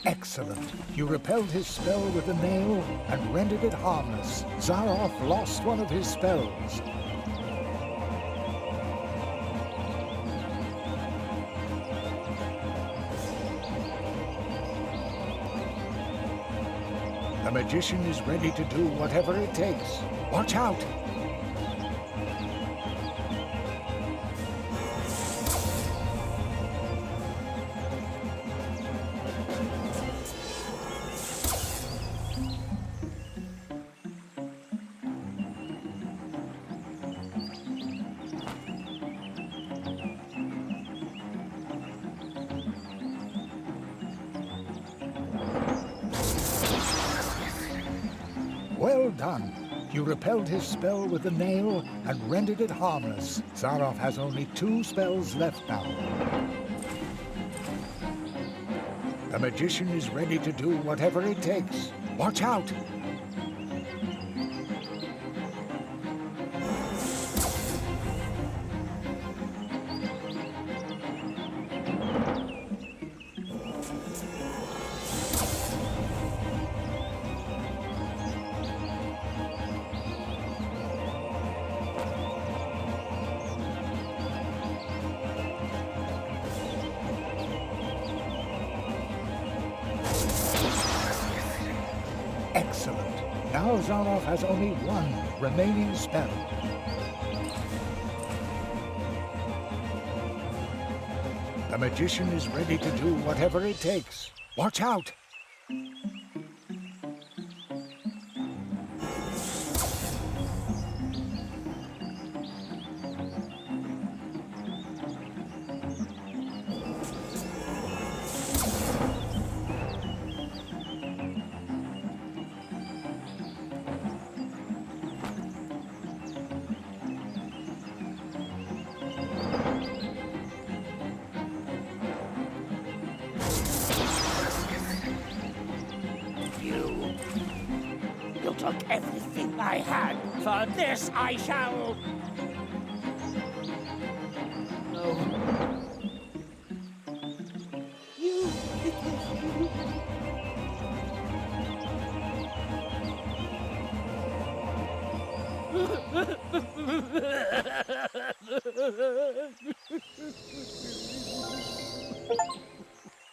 Excellent. You repelled his spell with a nail and rendered it harmless. Zaroff lost one of his spells. The magician is ready to do whatever it takes. Watch out! Well done. You repelled his spell with a nail and rendered it harmless. Zaroff has only 2 spells left now. The magician is ready to do whatever it takes. Watch out! Excellent. Now Zaroff has only 1 remaining spell. The magician is ready to do whatever it takes. Watch out! You took everything I had. For this I shall... No.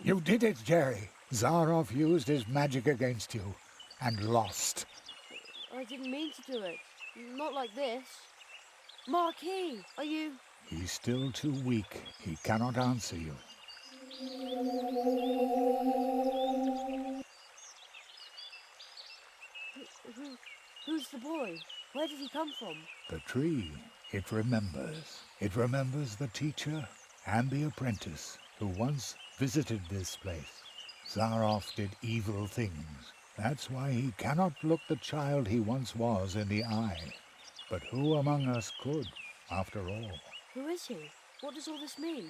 You did it, Jerry. Zaroff used his magic against you and lost. to it. Not like this. Marquis, are you... He's still too weak. He cannot answer you. Who's the boy? Where did he come from? The tree, it remembers. It remembers the teacher and the apprentice who once visited this place. Zaroff did evil things. That's why he cannot look the child he once was in the eye. But who among us could, after all? Who is he? What does all this mean?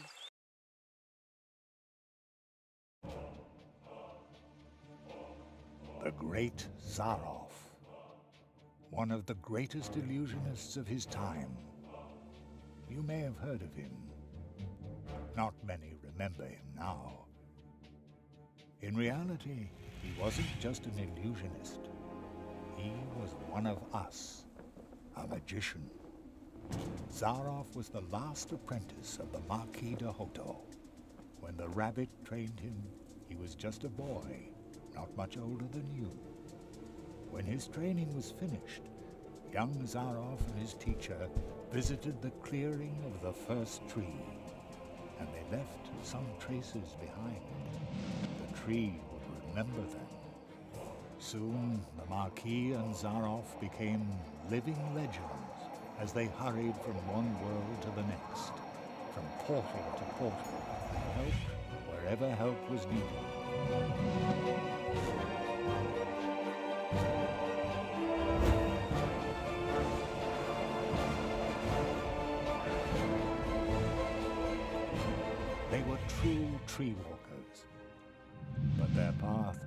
The great Zaroff, one of the greatest illusionists of his time. You may have heard of him. Not many remember him now. In reality, he wasn't just an illusionist. He was one of us, a magician. Zaroff was the last apprentice of the Marquis de Hoto. When the rabbit trained him, he was just a boy, not much older than you. When his training was finished, young Zaroff and his teacher visited the clearing of the first tree, and they left some traces behind. The tree would remember them. Soon, the Marquis and Zaroff became living legends as they hurried from one world to the next, from portal to portal, and helped wherever help was needed. They were true tree walkers, but their path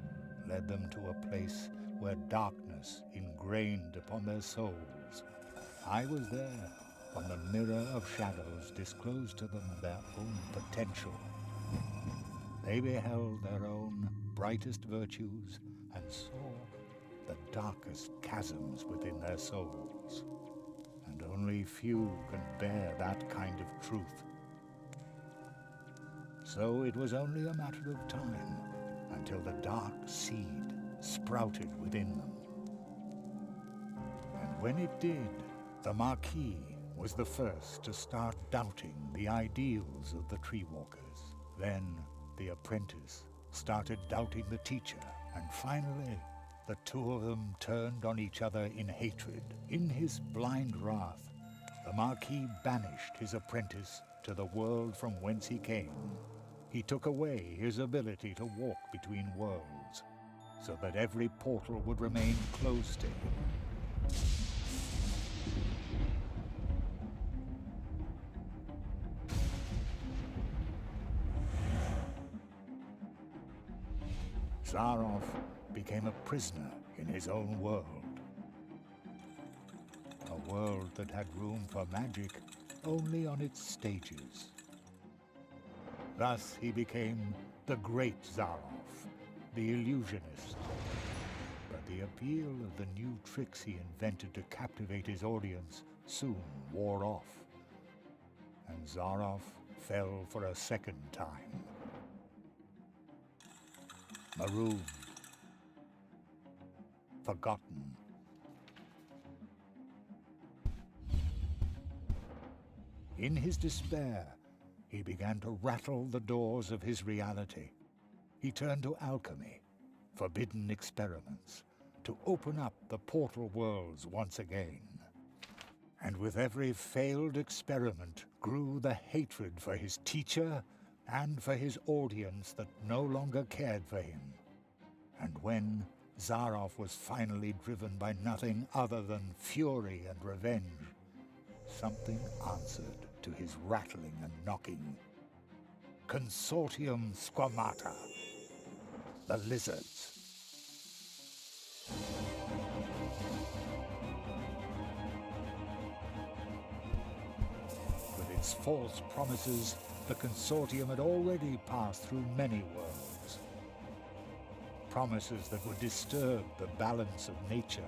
led them to a place where darkness ingrained upon their souls. I was there when the mirror of shadows disclosed to them their own potential. They beheld their own brightest virtues and saw the darkest chasms within their souls. And only few can bear that kind of truth. So it was only a matter of time until the dark seed sprouted within them. And when it did, the Marquis was the first to start doubting the ideals of the tree walkers. Then the apprentice started doubting the teacher, and finally the two of them turned on each other in hatred. In his blind wrath, the Marquis banished his apprentice to the world from whence he came. He took away his ability to walk between worlds, so that every portal would remain closed to him. Zaroff became a prisoner in his own world. A world that had room for magic only on its stages. Thus he became the great Zaroff, the illusionist. But the appeal of the new tricks he invented to captivate his audience soon wore off, and Zaroff fell for a second time. Marooned, forgotten. In his despair, he began to rattle the doors of his reality. He turned to alchemy, forbidden experiments, to open up the portal worlds once again. And with every failed experiment grew the hatred for his teacher and for his audience that no longer cared for him. And when Zaroff was finally driven by nothing other than fury and revenge, something answered to his rattling and knocking. Consortium squamata, the lizards. With its false promises, the Consortium had already passed through many worlds. Promises that would disturb the balance of nature.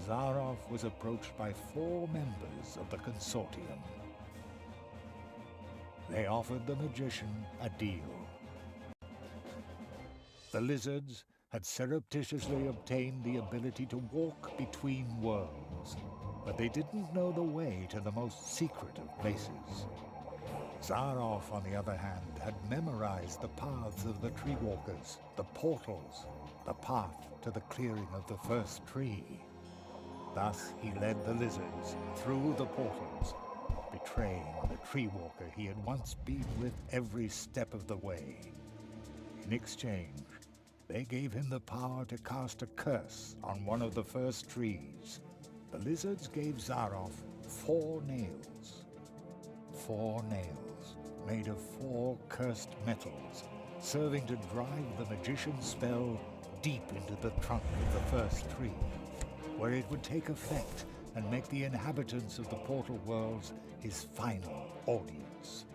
Zaroff was approached by 4 members of the Consortium. They offered the magician a deal. The lizards had surreptitiously obtained the ability to walk between worlds, but they didn't know the way to the most secret of places. Zaroff, on the other hand, had memorized the paths of the tree walkers, the portals, the path to the clearing of the first tree. Thus he led the lizards through the portals, betraying the tree walker he had once been with every step of the way. In exchange, they gave him the power to cast a curse on one of the first trees. The lizards gave Zaroff 4 nails. 4 nails made of 4 cursed metals, serving to drive the magician's spell deep into the trunk of the first tree, where it would take effect and make the inhabitants of the portal worlds his final audience,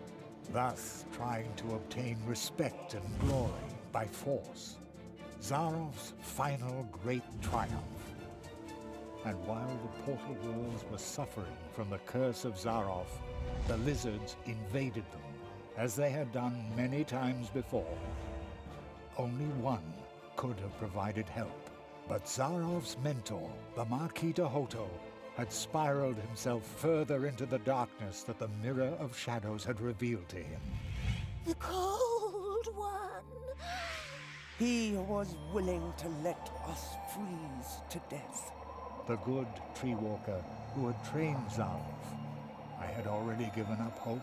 thus trying to obtain respect and glory by force. Zaroff's final great triumph. And while the portal worlds were suffering from the curse of Zaroff, the lizards invaded them, as they had done many times before. Only one could have provided help, but Zaroff's mentor, the Marquis de Hoto, had spiraled himself further into the darkness that the Mirror of Shadows had revealed to him. The Cold One. He was willing to let us freeze to death. The good tree walker who had trained Zaroff. I had already given up hope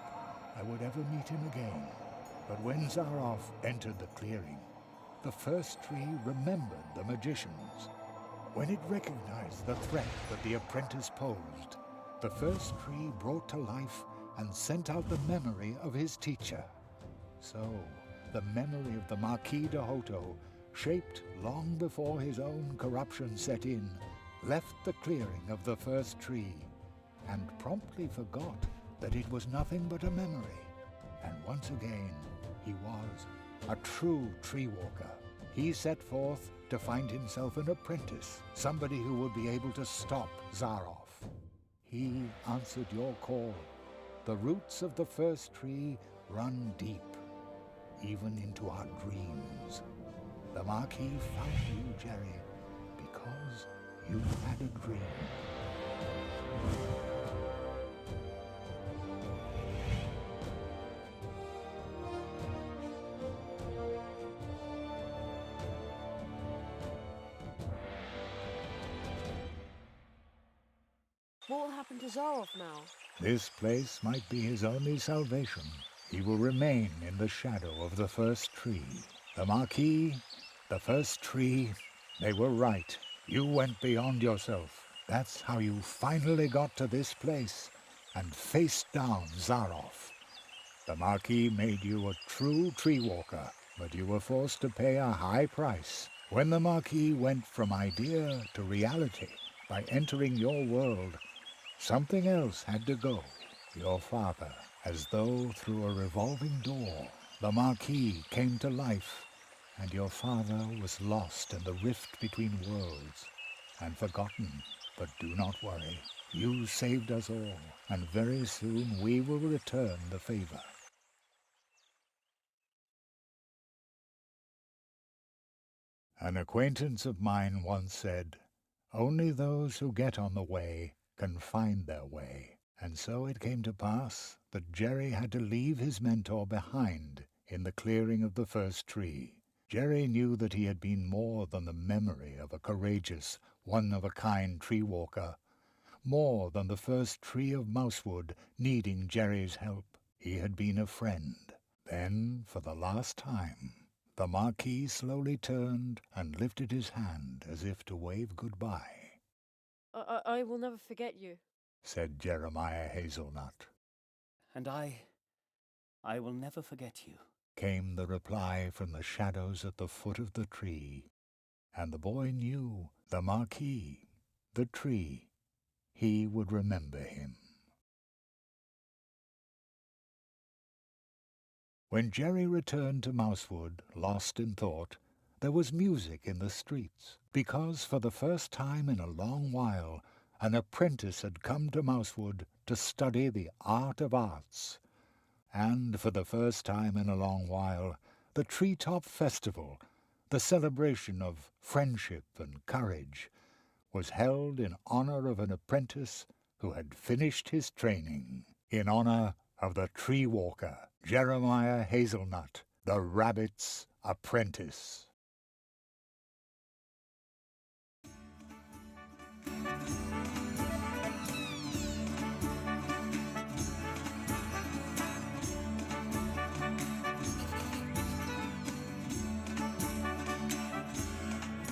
I would ever meet him again. But when Zaroff entered the clearing, the first tree remembered the magicians. When it recognized the threat that the apprentice posed, the first tree brought to life and sent out the memory of his teacher. So, the memory of the Marquis de Hoto, shaped long before his own corruption set in, left the clearing of the first tree, and promptly forgot that it was nothing but a memory. And once again, he was a true tree walker. He set forth to find himself an apprentice, somebody who would be able to stop Zaroff. He answered your call. The roots of the first tree run deep, even into our dreams. The Marquis found you, Jerry, because you had a dream. What will happen to Zaroff now? This place might be his only salvation. He will remain in the shadow of the first tree. The Marquis, the first tree, they were right. You went beyond yourself. That's how you finally got to this place and faced down Zaroff. The Marquis made you a true tree walker, but you were forced to pay a high price. When the Marquis went from idea to reality by entering your world, something else had to go. Your father. As though through a revolving door, the Marquis came to life, and your father was lost in the rift between worlds and forgotten. But do not worry. You saved us all, and very soon we will return the favor. An acquaintance of mine once said, "Only those who get on the way can find their way." And so it came to pass that Jerry had to leave his mentor behind in the clearing of the first tree. Jerry knew that he had been more than the memory of a courageous, one-of-a-kind tree walker, more than the first tree of mousewood needing Jerry's help. He had been a friend. Then, for the last time, the Marquis slowly turned and lifted his hand as if to wave goodbye. I will never forget you, said Jeremiah Hazelnut. And I will never forget you, came the reply from the shadows at the foot of the tree. And the boy knew the Marquis, the tree, he would remember him. When Jerry returned to Mousewood, lost in thought, there was music in the streets, because for the first time in a long while, an apprentice had come to Mousewood to study the art of arts. And for the first time in a long while, the Treetop Festival, The celebration of friendship and courage was held in honor of an apprentice who had finished his training, in honor of the tree walker, Jeremiah Hazelnut, the rabbit's apprentice.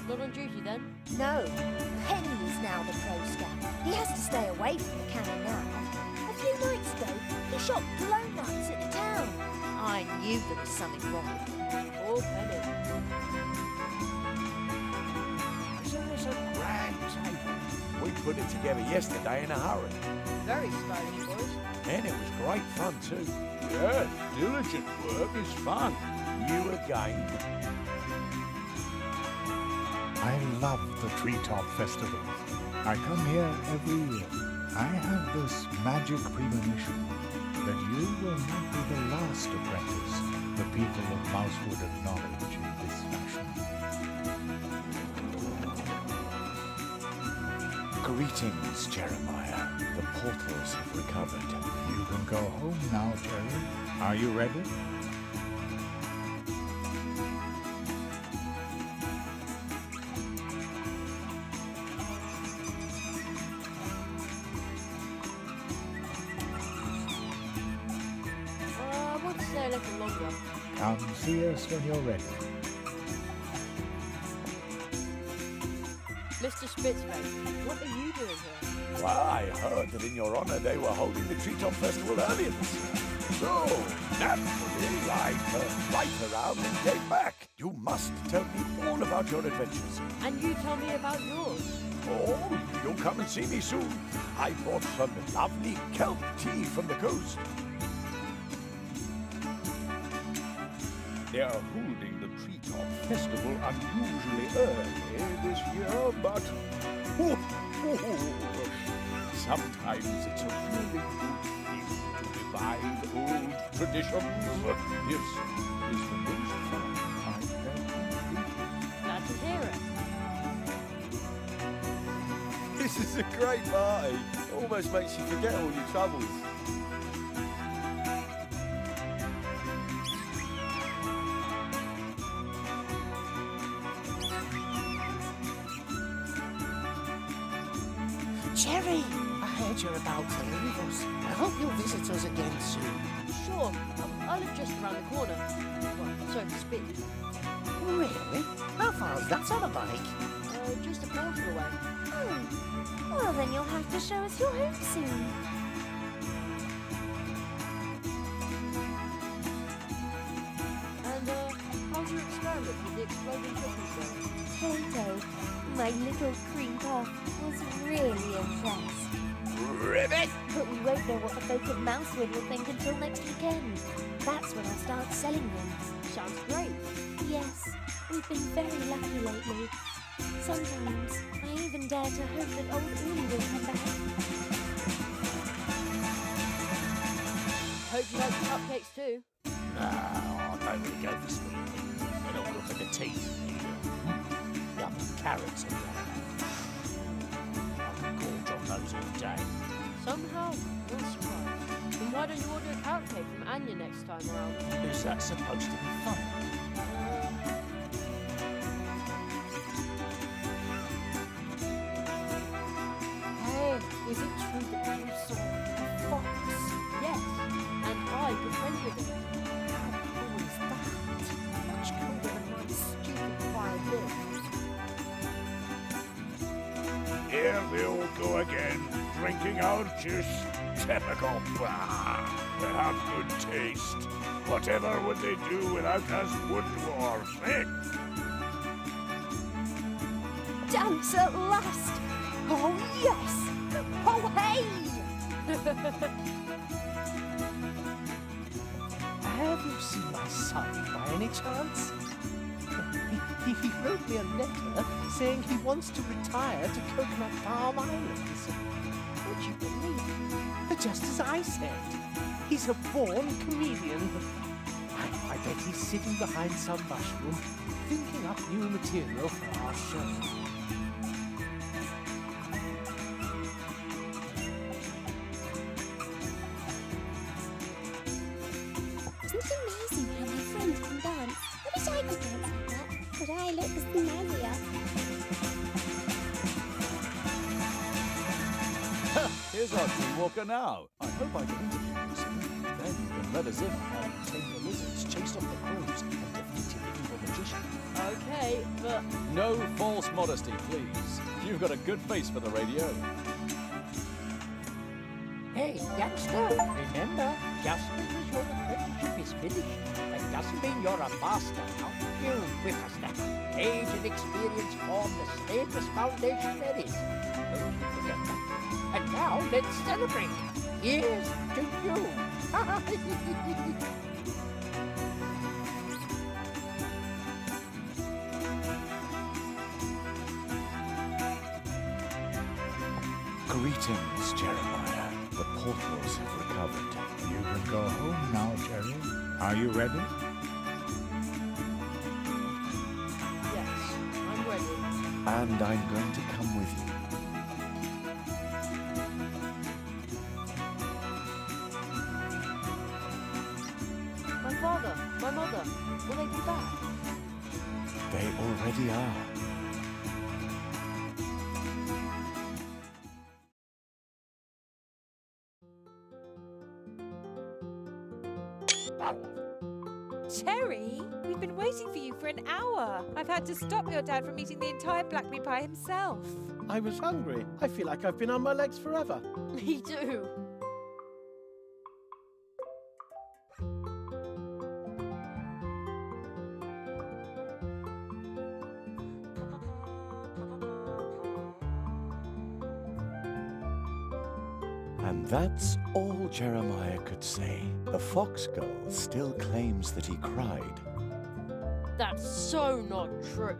Not on duty then? No, Penny's now the pro scout. He has to stay away from the cannon now. A few nights ago, he shot blow-nuts at the town. I knew there was something wrong with him. Poor Penny. Isn't this a grand table? We put it together yesterday in a hurry. Very stylish, boys. And it was great fun too. Yes, diligent work is fun. You again. I love the Treetop Festival. I come here every year. I have this magic premonition that you will not be the last apprentice the people of Mousewood acknowledge in this fashion. Greetings, Jeremiah. The portals have recovered. You can go home now, Jerry. Are you ready? I want to stay a little longer. Come see us when you're ready. Mr. Spitzface, what are you doing here? Well, I heard that in your honor they were holding the Treetop Festival earlier this year. So, naturally, I turned right around and came back. You must tell me all about your adventures. And you tell me about yours. Oh, you'll come and see me soon. I brought some lovely kelp tea from the coast. They are holding the Treetop Festival unusually early this year, but sometimes it's a really good thing to revive old traditions. This is the most fun I've had. Glad to hear it. This is a great party. Almost makes you forget all your troubles. Jerry, I heard you're about to leave us. I hope you'll visit us again soon. Sure, I live just around the corner. Well, so to speak. Really? How far is that on a bike? Just a portal away. Oh, well then you'll have to show us your home soon. And, how's your experiment with the exploding cookies going? Plato, my little cream puff, was really impressed. Ribbit! But we won't know what the folk of Mousewood will think until next weekend. That's when I'll start selling them. Sounds great. Yes, we've been very lucky lately. Sometimes I even dare to hope that old Uli will come back. Hope you like the cupcakes too. No, I don't really go for sweet things. They don't look at the teeth either. Yum, carrots and that. I can gorge on those all day. Somehow, you're surprised. Then why don't you order a carrot cake from Anya next time around? Is that supposed to be fun? Hey, is it true that you saw a fox? Yes, and I befriended it. How cool is that? Much cooler than my stupid quiet live. Here they all go again, drinking our juice. Typical. Bah. They have good taste. Whatever would they do without us wood dwarfs, eh? Dance at last! Oh yes! Oh hey! Have you seen my son by any chance? He wrote me a letter saying he wants to retire to Coconut Palm Islands. Would you believe it? Just as I said. He's a born comedian. I bet he's sitting behind some mushroom, thinking up new material for our show. Isn't it amazing how my friend can dance? I wish I could dance like that. But I look snazzier. Here's our tree walker now. I hope I can interview you soon. Then you can let us in on how you tamed the lizards, chased off the crows, and defeated the evil magician. Okay, but No false modesty, please. You've got a good face for the radio. Hey, youngster, remember, just because your apprenticeship is finished, that doesn't mean you're a master now. You whippersnapper. Age and experience form the safest foundation there is. Don't you forget that. And now let's celebrate. Here's to you. Greetings, Jeremiah. The portals have recovered. You can go home now, Jerry. Are you ready? yes, I'm ready. And I'm going to come with you. My father, my mother, will they be back? They already are. Cherry, we've been waiting for you for an hour. I've had to stop your dad from eating the entire blackberry pie himself. I was hungry. I feel like I've been on my legs forever. Me too. And that's all Jeremiah could say. The fox girl still claims that he cried. That's so not true.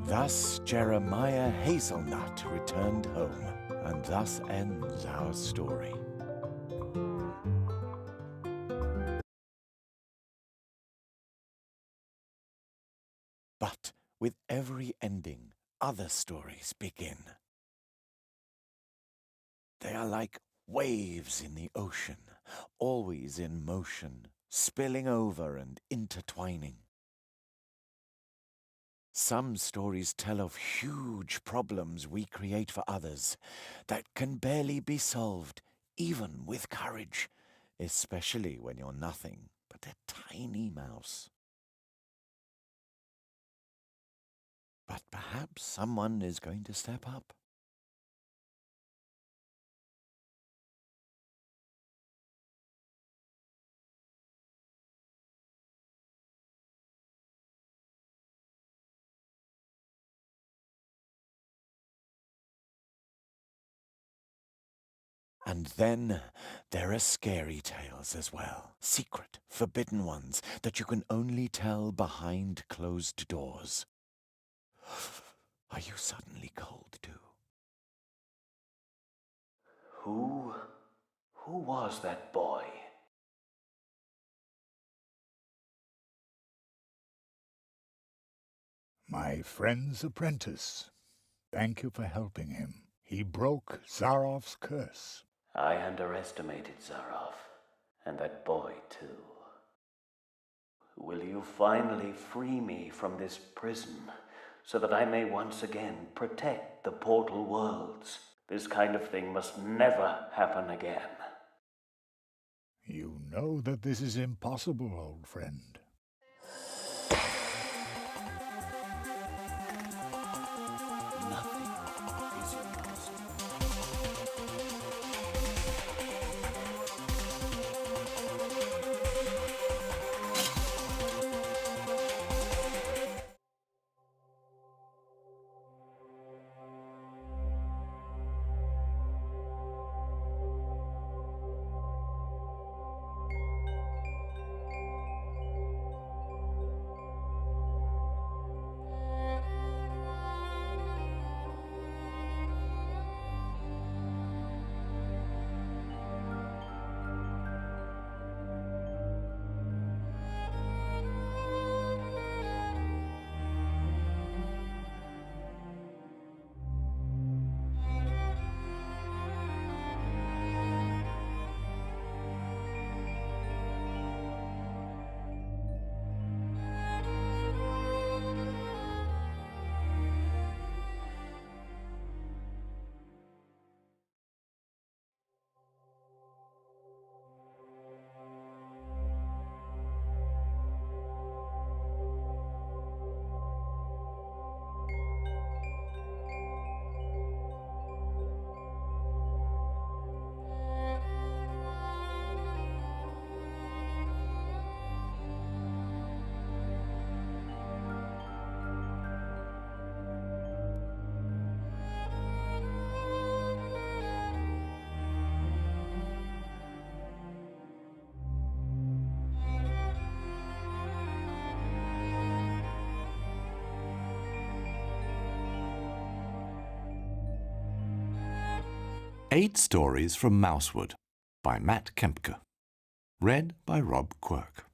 Thus Jeremiah Hazelnut returned home, and thus ends our story. But with every ending, other stories begin. They are like waves in the ocean, always in motion, spilling over and intertwining. Some stories tell of huge problems we create for others that can barely be solved, even with courage, especially when you're nothing but a tiny mouse. But perhaps someone is going to step up. And then there are scary tales as well. Secret, forbidden ones that you can only tell behind closed doors. Are you suddenly cold too? Who was that boy? My friend's apprentice. Thank you for helping him. He broke Zarov's curse. I underestimated Zarov, and that boy too. Will you finally free me from this prison, so that I may once again protect the portal worlds? This kind of thing must never happen again. You know that this is impossible, old friend. 8 Stories from Mousewood by Matt Kempker. Read by Rob Quirk.